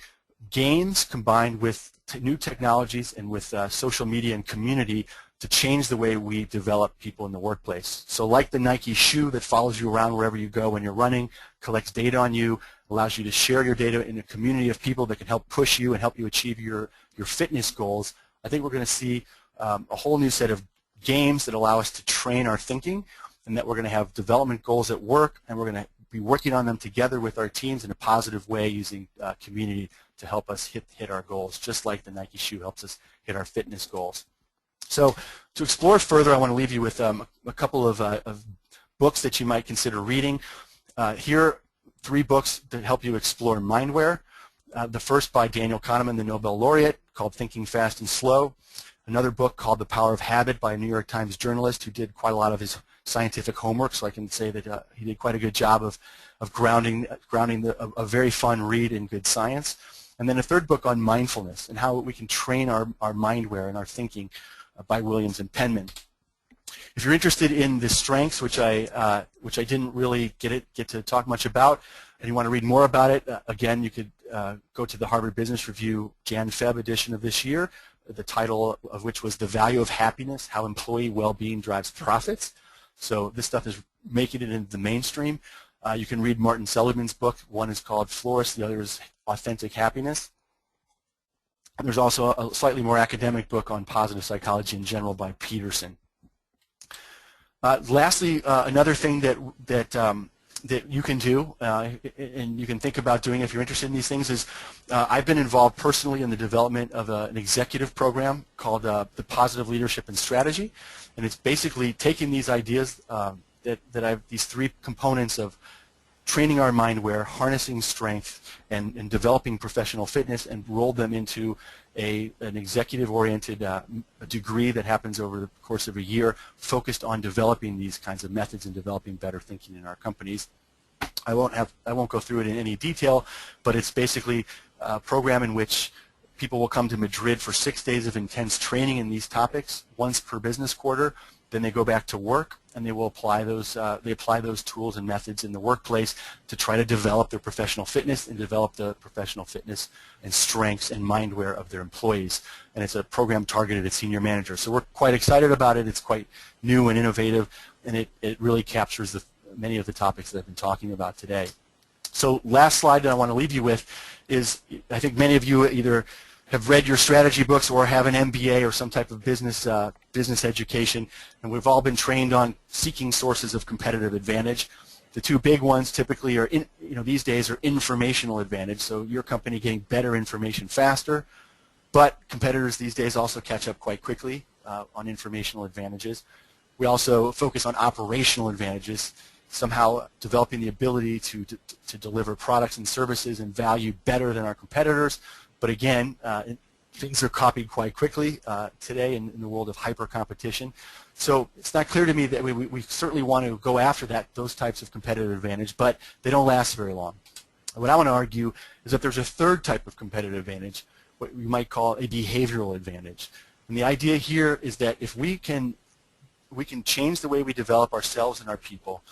gains combined with new technologies and with social media and community to change the way we develop people in the workplace. So like the Nike shoe that follows you around wherever you go when you're running, collects data on you, allows you to share your data in a community of people that can help push you and help you achieve your fitness goals, I think we're going to see a whole new set of games that allow us to train our thinking, and that we're going to have development goals at work, and we're going to be working on them together with our teams in a positive way using community to help us hit our goals, just like the Nike shoe helps us hit our fitness goals. So to explore further, I want to leave you with a couple of books that you might consider reading. Here are 3 books that help you explore mindware. The first by Daniel Kahneman, the Nobel laureate, called Thinking Fast and Slow. Another book called The Power of Habit by a New York Times journalist who did quite a lot of his scientific homework, so I can say that he did quite a good job of grounding a very fun read in good science. And then a third book on mindfulness and how we can train our mindware and our thinking by Williams and Penman. If you're interested in the strengths, which I didn't really get to talk much about, and you want to read more about it, again, you could go to the Harvard Business Review Jan-Feb edition of this year, the title of which was The Value of Happiness, How Employee Well-Being Drives Profits. So this stuff is making it into the mainstream. You can read Martin Seligman's book. One is called Flourish, the other is Authentic Happiness. And there's also a slightly more academic book on positive psychology in general by Peterson. Lastly, another thing that you can do, and you can think about doing if you're interested in these things, is I've been involved personally in the development of an executive program called the Positive Leadership and Strategy, and it's basically taking these ideas that I've these 3 components of training our mindware, harnessing strength, and developing professional fitness, and rolled them into an executive-oriented degree that happens over the course of a year, focused on developing these kinds of methods and developing better thinking in our companies. I won't go through it in any detail, but it's basically a program in which people will come to Madrid for 6 days of intense training in these topics, once per business quarter. Then they go back to work, and they will apply those tools and methods in the workplace to try to develop their professional fitness and develop the professional fitness and strengths and mindware of their employees. And it's a program targeted at senior managers. So we're quite excited about it. It's quite new and innovative, and it really captures many of the topics that I've been talking about today. So last slide that I want to leave you with is, I think many of you either have read your strategy books or have an MBA or some type of business education, and we've all been trained on seeking sources of competitive advantage. The 2 big ones typically are, these days, are informational advantage, so your company getting better information faster, but competitors these days also catch up quite quickly on informational advantages. We also focus on operational advantages, somehow developing the ability to deliver products and services and value better than our competitors. But again, things are copied quite quickly today in the world of hyper-competition. So it's not clear to me that we certainly want to go after those types of competitive advantage, but they don't last very long. What I want to argue is that there's a third type of competitive advantage, what we might call a behavioral advantage. And the idea here is that if we can change the way we develop ourselves and our people,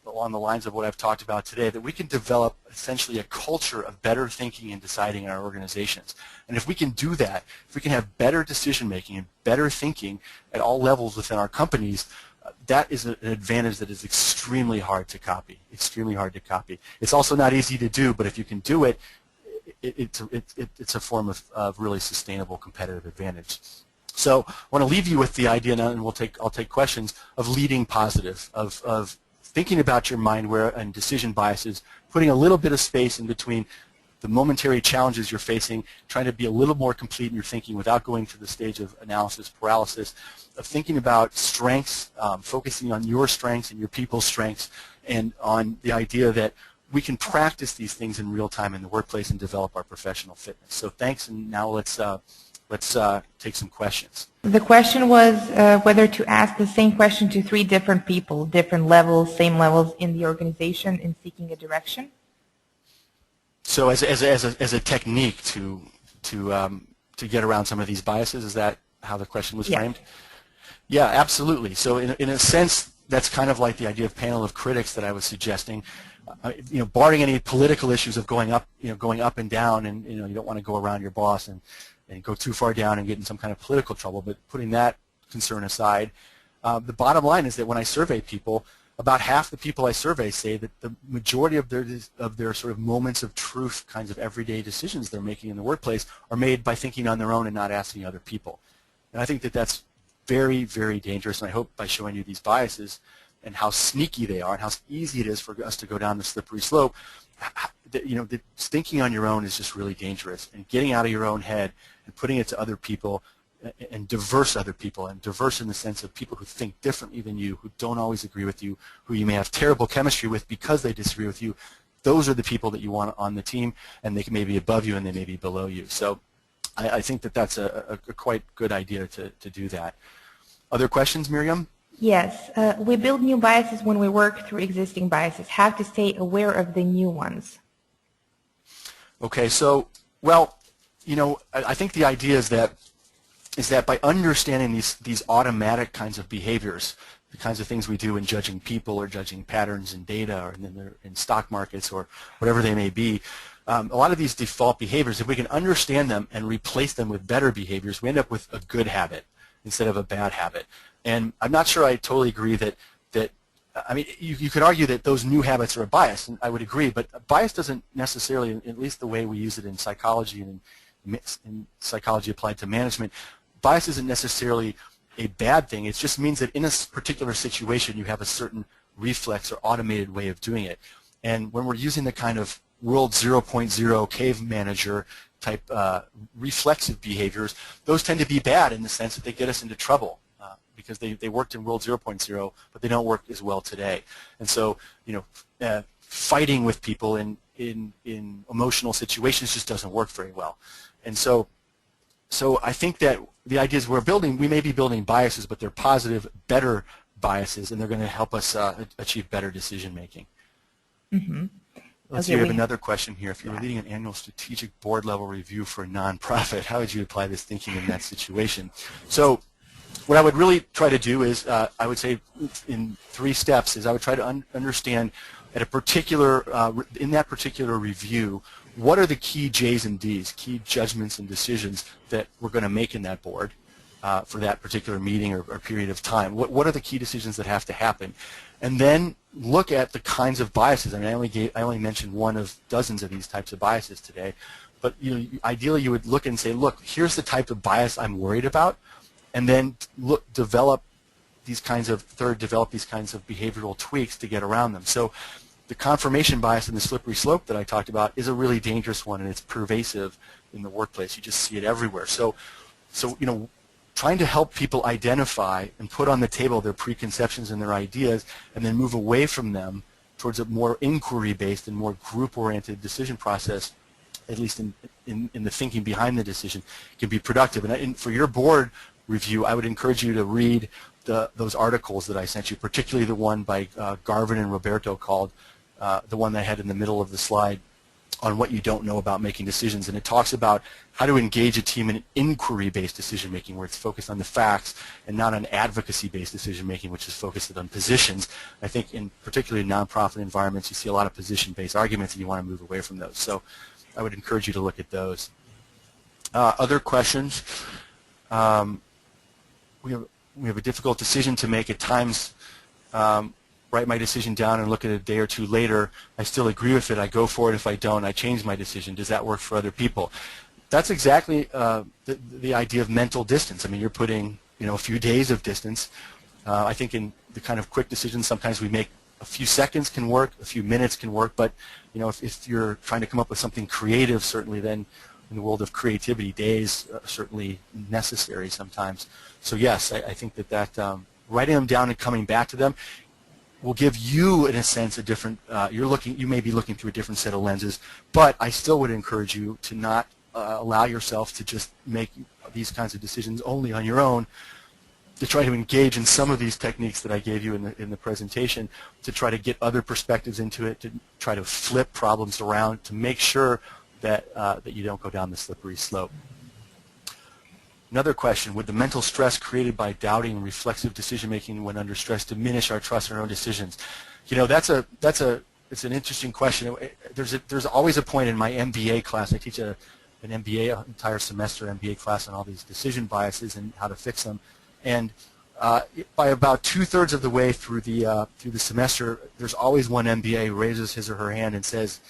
along the lines of what I've talked about today, that we can develop essentially a culture of better thinking and deciding in our organizations. And if we can do that, if we can have better decision making and better thinking at all levels within our companies, that is an advantage that is extremely hard to copy, extremely hard to copy. It's also not easy to do, but if you can do it, it's a form of really sustainable competitive advantage. So I want to leave you with the idea now, and I'll take questions, of leading positive, of thinking about your mind and decision biases, putting a little bit of space in between the momentary challenges you're facing, trying to be a little more complete in your thinking without going to the stage of analysis paralysis, of thinking about strengths, focusing on your strengths and your people's strengths, and on the idea that we can practice these things in real time in the workplace and develop our professional fitness. So thanks, and now let's take some questions. The question was whether to ask the same question to 3 different people, different levels, same levels in the organization, in seeking a direction. So as a technique to get around some of these biases, is that how the question was framed? Yeah, absolutely. So in a sense, that's kind of like the idea of panel of critics that I was suggesting. Barring any political issues of going up and down, and you don't want to go around your boss and go too far down and get in some kind of political trouble. But putting that concern aside, the bottom line is that when I survey people, about half the people I survey say that the majority of their sort of moments of truth, kinds of everyday decisions they're making in the workplace, are made by thinking on their own and not asking other people. And I think that that's very, very dangerous. And I hope by showing you these biases and how sneaky they are and how easy it is for us to go down the slippery slope, that thinking on your own is just really dangerous. And getting out of your own head and putting it to other people, and diverse other people, and diverse in the sense of people who think differently than you, who don't always agree with you, who you may have terrible chemistry with because they disagree with you. Those are the people that you want on the team, and they may be above you and they may be below you. So I think that that's a quite good idea to do that. Other questions, Miriam? Yes. We build new biases when we work through existing biases. How to stay aware of the new ones? Okay, so, well, I think the idea is that by understanding these automatic kinds of behaviors, the kinds of things we do in judging people or judging patterns in data or in stock markets or whatever they may be, a lot of these default behaviors, if we can understand them and replace them with better behaviors, we end up with a good habit instead of a bad habit. And I'm not sure I totally agree that I mean, you could argue that those new habits are a bias, and I would agree, but a bias doesn't necessarily, at least the way we use it in psychology and in psychology applied to management, bias isn't necessarily a bad thing. It just means that in a particular situation you have a certain reflex or automated way of doing it. And when we're using the kind of World 0.0 cave manager type reflexive behaviors, those tend to be bad in the sense that they get us into trouble because they worked in World 0.0, but they don't work as well today. And so, fighting with people in emotional situations just doesn't work very well. And so I think that the idea is we may be building biases, but they're positive, better biases, and they're going to help us achieve better decision making. Mm-hmm. Let's see, we have another question here. If you were leading an annual strategic board level review for a nonprofit, how would you apply this thinking in that situation? So what I would really try to do is, I would say in 3 steps, is I would try to understand at a particular, in that particular review, what are the key J's and D's, key judgments and decisions that we're going to make in that board for that particular meeting or period of time? What are the key decisions that have to happen? And then look at the kinds of biases. I mean, I only mentioned one of dozens of these types of biases today, but ideally you would look and say, look, here's the type of bias I'm worried about, and then develop these kinds of behavioral tweaks to get around them. So the confirmation bias and the slippery slope that I talked about is a really dangerous one, and it's pervasive in the workplace. You just see it everywhere. So trying to help people identify and put on the table their preconceptions and their ideas and then move away from them towards a more inquiry-based and more group-oriented decision process, at least in the thinking behind the decision, can be productive. And for your board review, I would encourage you to read those articles that I sent you, particularly the one by Garvin and Roberto called, the one that I had in the middle of the slide, on what you don't know about making decisions. And it talks about how to engage a team in inquiry-based decision-making, where it's focused on the facts and not on advocacy-based decision-making, which is focused on positions. I think in particularly in nonprofit environments, you see a lot of position-based arguments, and you want to move away from those. So I would encourage you to look at those. Other questions? We have we have a difficult decision to make at times, write my decision down and look at it a day or two later. I still agree with it. I go for it. If I don't, I change my decision. Does that work for other people? That's exactly the idea of mental distance. I mean, you're putting a few days of distance. I think in the kind of quick decisions, sometimes we make a few seconds can work, a few minutes can work, but if you're trying to come up with something creative, certainly then in the world of creativity, days are certainly necessary sometimes. So yes, I think that writing them down and coming back to them will give you, in a sense, a different, you may be looking through a different set of lenses, but I still would encourage you to not allow yourself to just make these kinds of decisions only on your own, to try to engage in some of these techniques that I gave you in the presentation, to try to get other perspectives into it, to try to flip problems around, to make sure that you don't go down the slippery slope. Another question, would the mental stress created by doubting and reflexive decision-making when under stress diminish our trust in our own decisions? It's an interesting question. There's always a point in my MBA class. I teach an MBA, an entire semester MBA class on all these decision biases and how to fix them. And by about 2/3 of the way through the semester, there's always one MBA who raises his or her hand and says,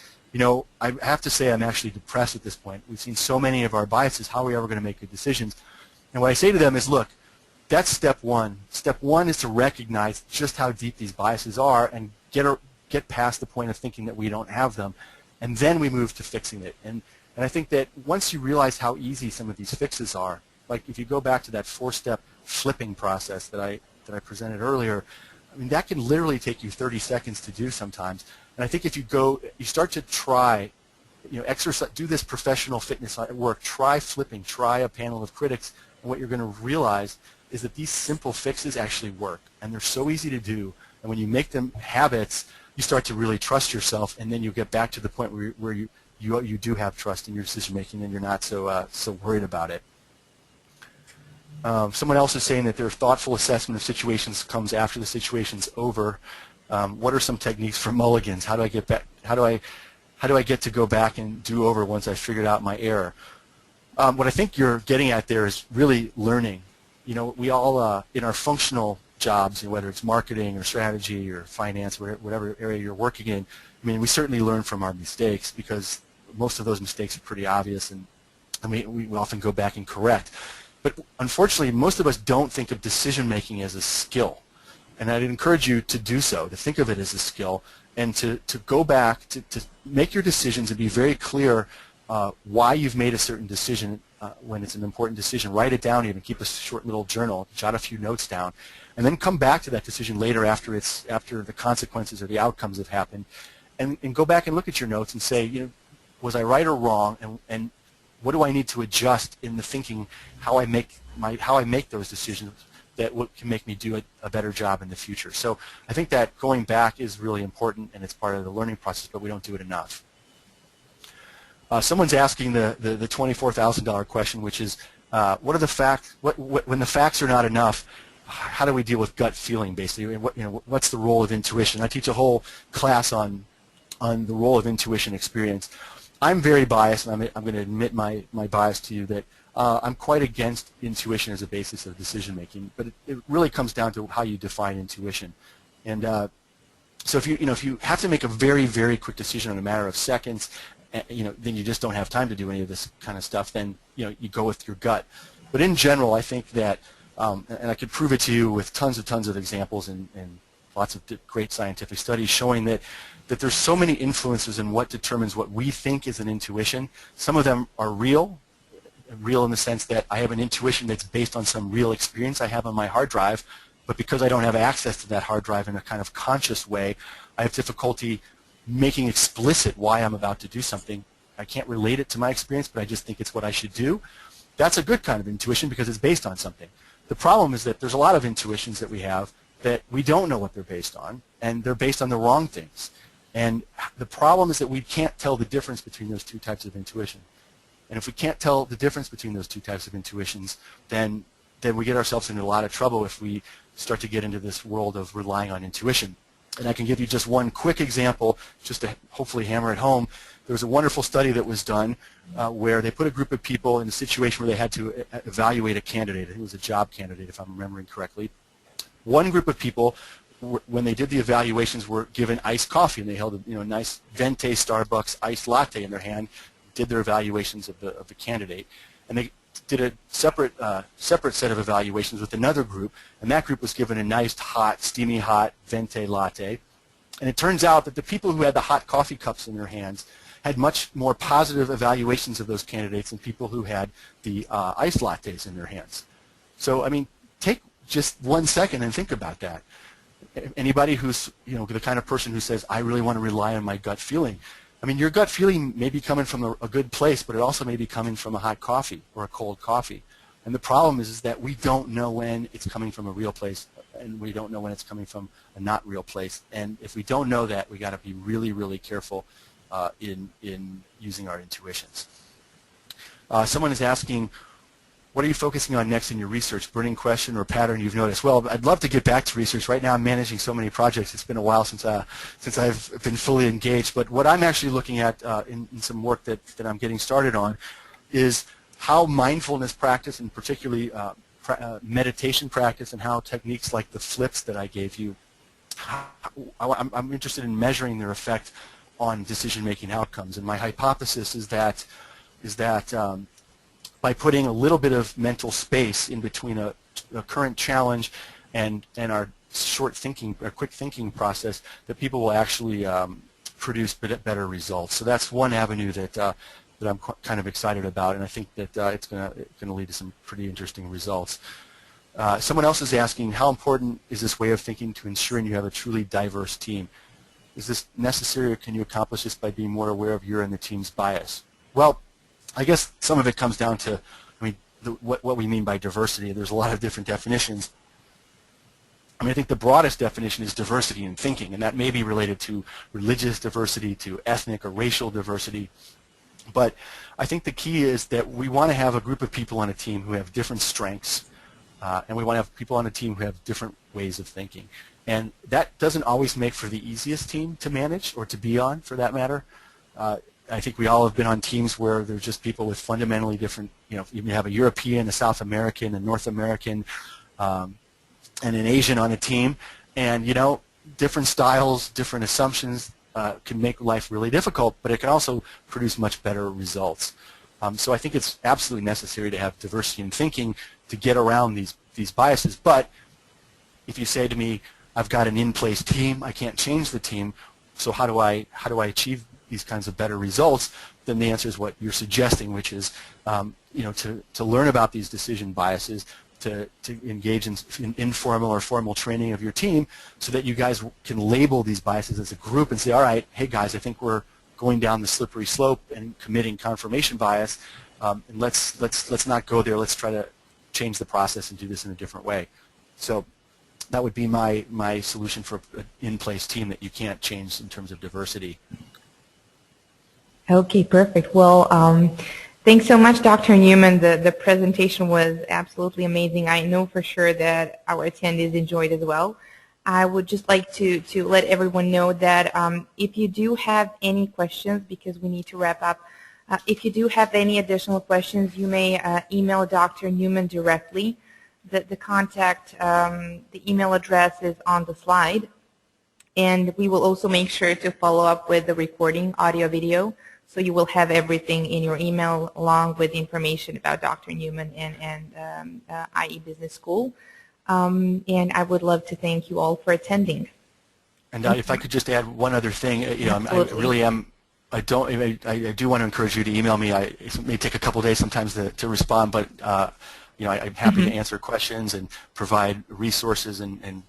I have to say I'm actually depressed at this point. We've seen so many of our biases. How are we ever going to make good decisions? And what I say to them is, look, that's step one. Step one is to recognize just how deep these biases are and get past the point of thinking that we don't have them. And then we move to fixing it. And I think that once you realize how easy some of these fixes are, like if you go back to that 4-step flipping process that I presented earlier, I mean, that can literally take you 30 seconds to do sometimes. And I think if you start to try, exercise, do this professional fitness at work, try flipping, try a panel of critics, and what you're going to realize is that these simple fixes actually work, and they're so easy to do. And when you make them habits, you start to really trust yourself, and then you get back to the point where you do have trust in your decision making, and you're not so worried about it. Someone else is saying that their thoughtful assessment of situations comes after the situation's over. What are some techniques for mulligans? How do I get back? How do I get to go back and do over once I figured out my error? What I think you're getting at there is really learning. We all in our functional jobs, whether it's marketing or strategy or finance, whatever area you're working in, I mean, we certainly learn from our mistakes because most of those mistakes are pretty obvious, and we often go back and correct. But unfortunately, most of us don't think of decision-making as a skill. And I'd encourage you to do so, to think of it as a skill, and to go back, to make your decisions and be very clear why you've made a certain decision when it's an important decision. Write it down even, keep a short little journal, jot a few notes down, and then come back to that decision later after the consequences or the outcomes have happened, and go back and look at your notes and say, was I right or wrong, and what do I need to adjust in the thinking, how I make those decisions that can make me do a better job in the future. So I think that going back is really important, and it's part of the learning process, but we don't do it enough. Someone's asking the $24,000 question, which is, what are the facts? When the facts are not enough, how do we deal with gut feeling, basically? What's the role of intuition? I teach a whole class on the role of intuition experience. I'm very biased, and I'm going to admit my bias to you that I'm quite against intuition as a basis of decision making, but it really comes down to how you define intuition. And so if you have to make a very, very quick decision in a matter of seconds, then you just don't have time to do any of this kind of stuff. Then you go with your gut. But in general, I think that, and I could prove it to you with tons of examples and lots of great scientific studies showing that there's so many influences in what determines what we think is an intuition. Some of them are real in the sense that I have an intuition that's based on some real experience I have on my hard drive, but because I don't have access to that hard drive in a kind of conscious way, I have difficulty making explicit why I'm about to do something. I can't relate it to my experience, but I just think it's what I should do. That's a good kind of intuition because it's based on something. The problem is that there's a lot of intuitions that we have that we don't know what they're based on, and they're based on the wrong things. And the problem is that we can't tell the difference between those two types of intuition. And if we can't tell the difference between those two types of intuitions, then we get ourselves into a lot of trouble if we start to get into this world of relying on intuition. And I can give you just one quick example just to hopefully hammer it home. There was a wonderful study that was done where they put a group of people in a situation where they had to evaluate a candidate. It was a job candidate, if I'm remembering correctly. One group of people, when they did the evaluations, were given iced coffee, and they held a nice Venti Starbucks iced latte in their hand, did their evaluations of the candidate. And they did a separate set of evaluations with another group, and that group was given a nice hot, steamy hot Venti latte. And it turns out that the people who had the hot coffee cups in their hands had much more positive evaluations of those candidates than people who had the iced lattes in their hands. So, I mean, take just 1 second and think about that. Anybody who's, the kind of person who says, I really want to rely on my gut feeling. I mean, your gut feeling may be coming from a good place, but it also may be coming from a hot coffee or a cold coffee. And the problem is that we don't know when it's coming from a real place, and we don't know when it's coming from a not real place. And if we don't know that, we got to be really, really careful in using our intuitions. Someone is asking, what are you focusing on next in your research? Burning question or pattern you've noticed? Well, I'd love to get back to research. Right now I'm managing so many projects. It's been a while since I've been fully engaged. But what I'm actually looking at in some work that I'm getting started on is how mindfulness practice, and particularly meditation practice, and how techniques like the flips that I gave you, I'm interested in measuring their effect on decision-making outcomes. And my hypothesis is that by putting a little bit of mental space in between a current challenge and our short thinking, or quick thinking process, that people will actually produce better results. So that's one avenue that I'm kind of excited about, and I think that it's going to lead to some pretty interesting results. Someone else is asking, how important is this way of thinking to ensuring you have a truly diverse team? Is this necessary, or can you accomplish this by being more aware of your and the team's bias? Well, I guess some of it comes down to, what we mean by diversity. There's a lot of different definitions. I think the broadest definition is diversity in thinking, and that may be related to religious diversity, to ethnic or racial diversity. But I think the key is that we want to have a group of people on a team who have different strengths, and we want to have people on a team who have different ways of thinking. And that doesn't always make for the easiest team to manage, or to be on, for that matter. I think we all have been on teams where there's just people with fundamentally different, you have a European, a South American, a North American, and an Asian on a team, and different styles, different assumptions can make life really difficult, but it can also produce much better results. So I think it's absolutely necessary to have diversity in thinking to get around these biases. But if you say to me, I've got an in-place team, I can't change the team, so how do I achieve these kinds of better results? Then the answer is what you're suggesting, which is to learn about these decision biases, to engage in informal or formal training of your team, so that you guys can label these biases as a group and say, all right, hey guys, I think we're going down the slippery slope and committing confirmation bias, and let's not go there. Let's try to change the process and do this in a different way. So that would be my solution for an in-place team that you can't change in terms of diversity. Okay, perfect. Well, thanks so much, Dr. Newman. The presentation was absolutely amazing. I know for sure that our attendees enjoyed as well. I would just like to let everyone know that if you do have any questions, because we need to wrap up, if you do have any additional questions, you may email Dr. Newman directly. The contact, the email address is on the slide. And we will also make sure to follow up with the recording, audio, video. So you will have everything in your email along with information about Dr. Newman and IE Business School. And I would love to thank you all for attending. And if I could just add one other thing, I do want to encourage you to email me. It may take a couple days sometimes to respond, but I'm happy to answer questions and provide resources and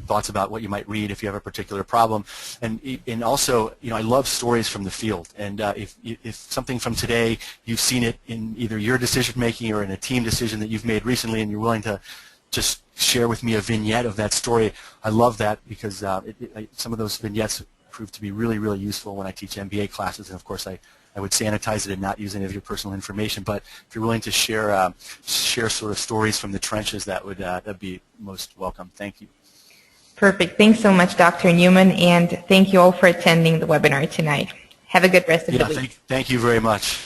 thoughts about what you might read if you have a particular problem. And also, I love stories from the field. And if something from today, you've seen it in either your decision making or in a team decision that you've made recently, and you're willing to just share with me a vignette of that story, I love that, because some of those vignettes prove to be really, really useful when I teach MBA classes. And of course, I would sanitize it and not use any of your personal information. But if you're willing to share sort of stories from the trenches, that'd be most welcome. Thank you. Perfect. Thanks so much, Dr. Newman, and thank you all for attending the webinar tonight. Have a good rest of the week. Thank you very much.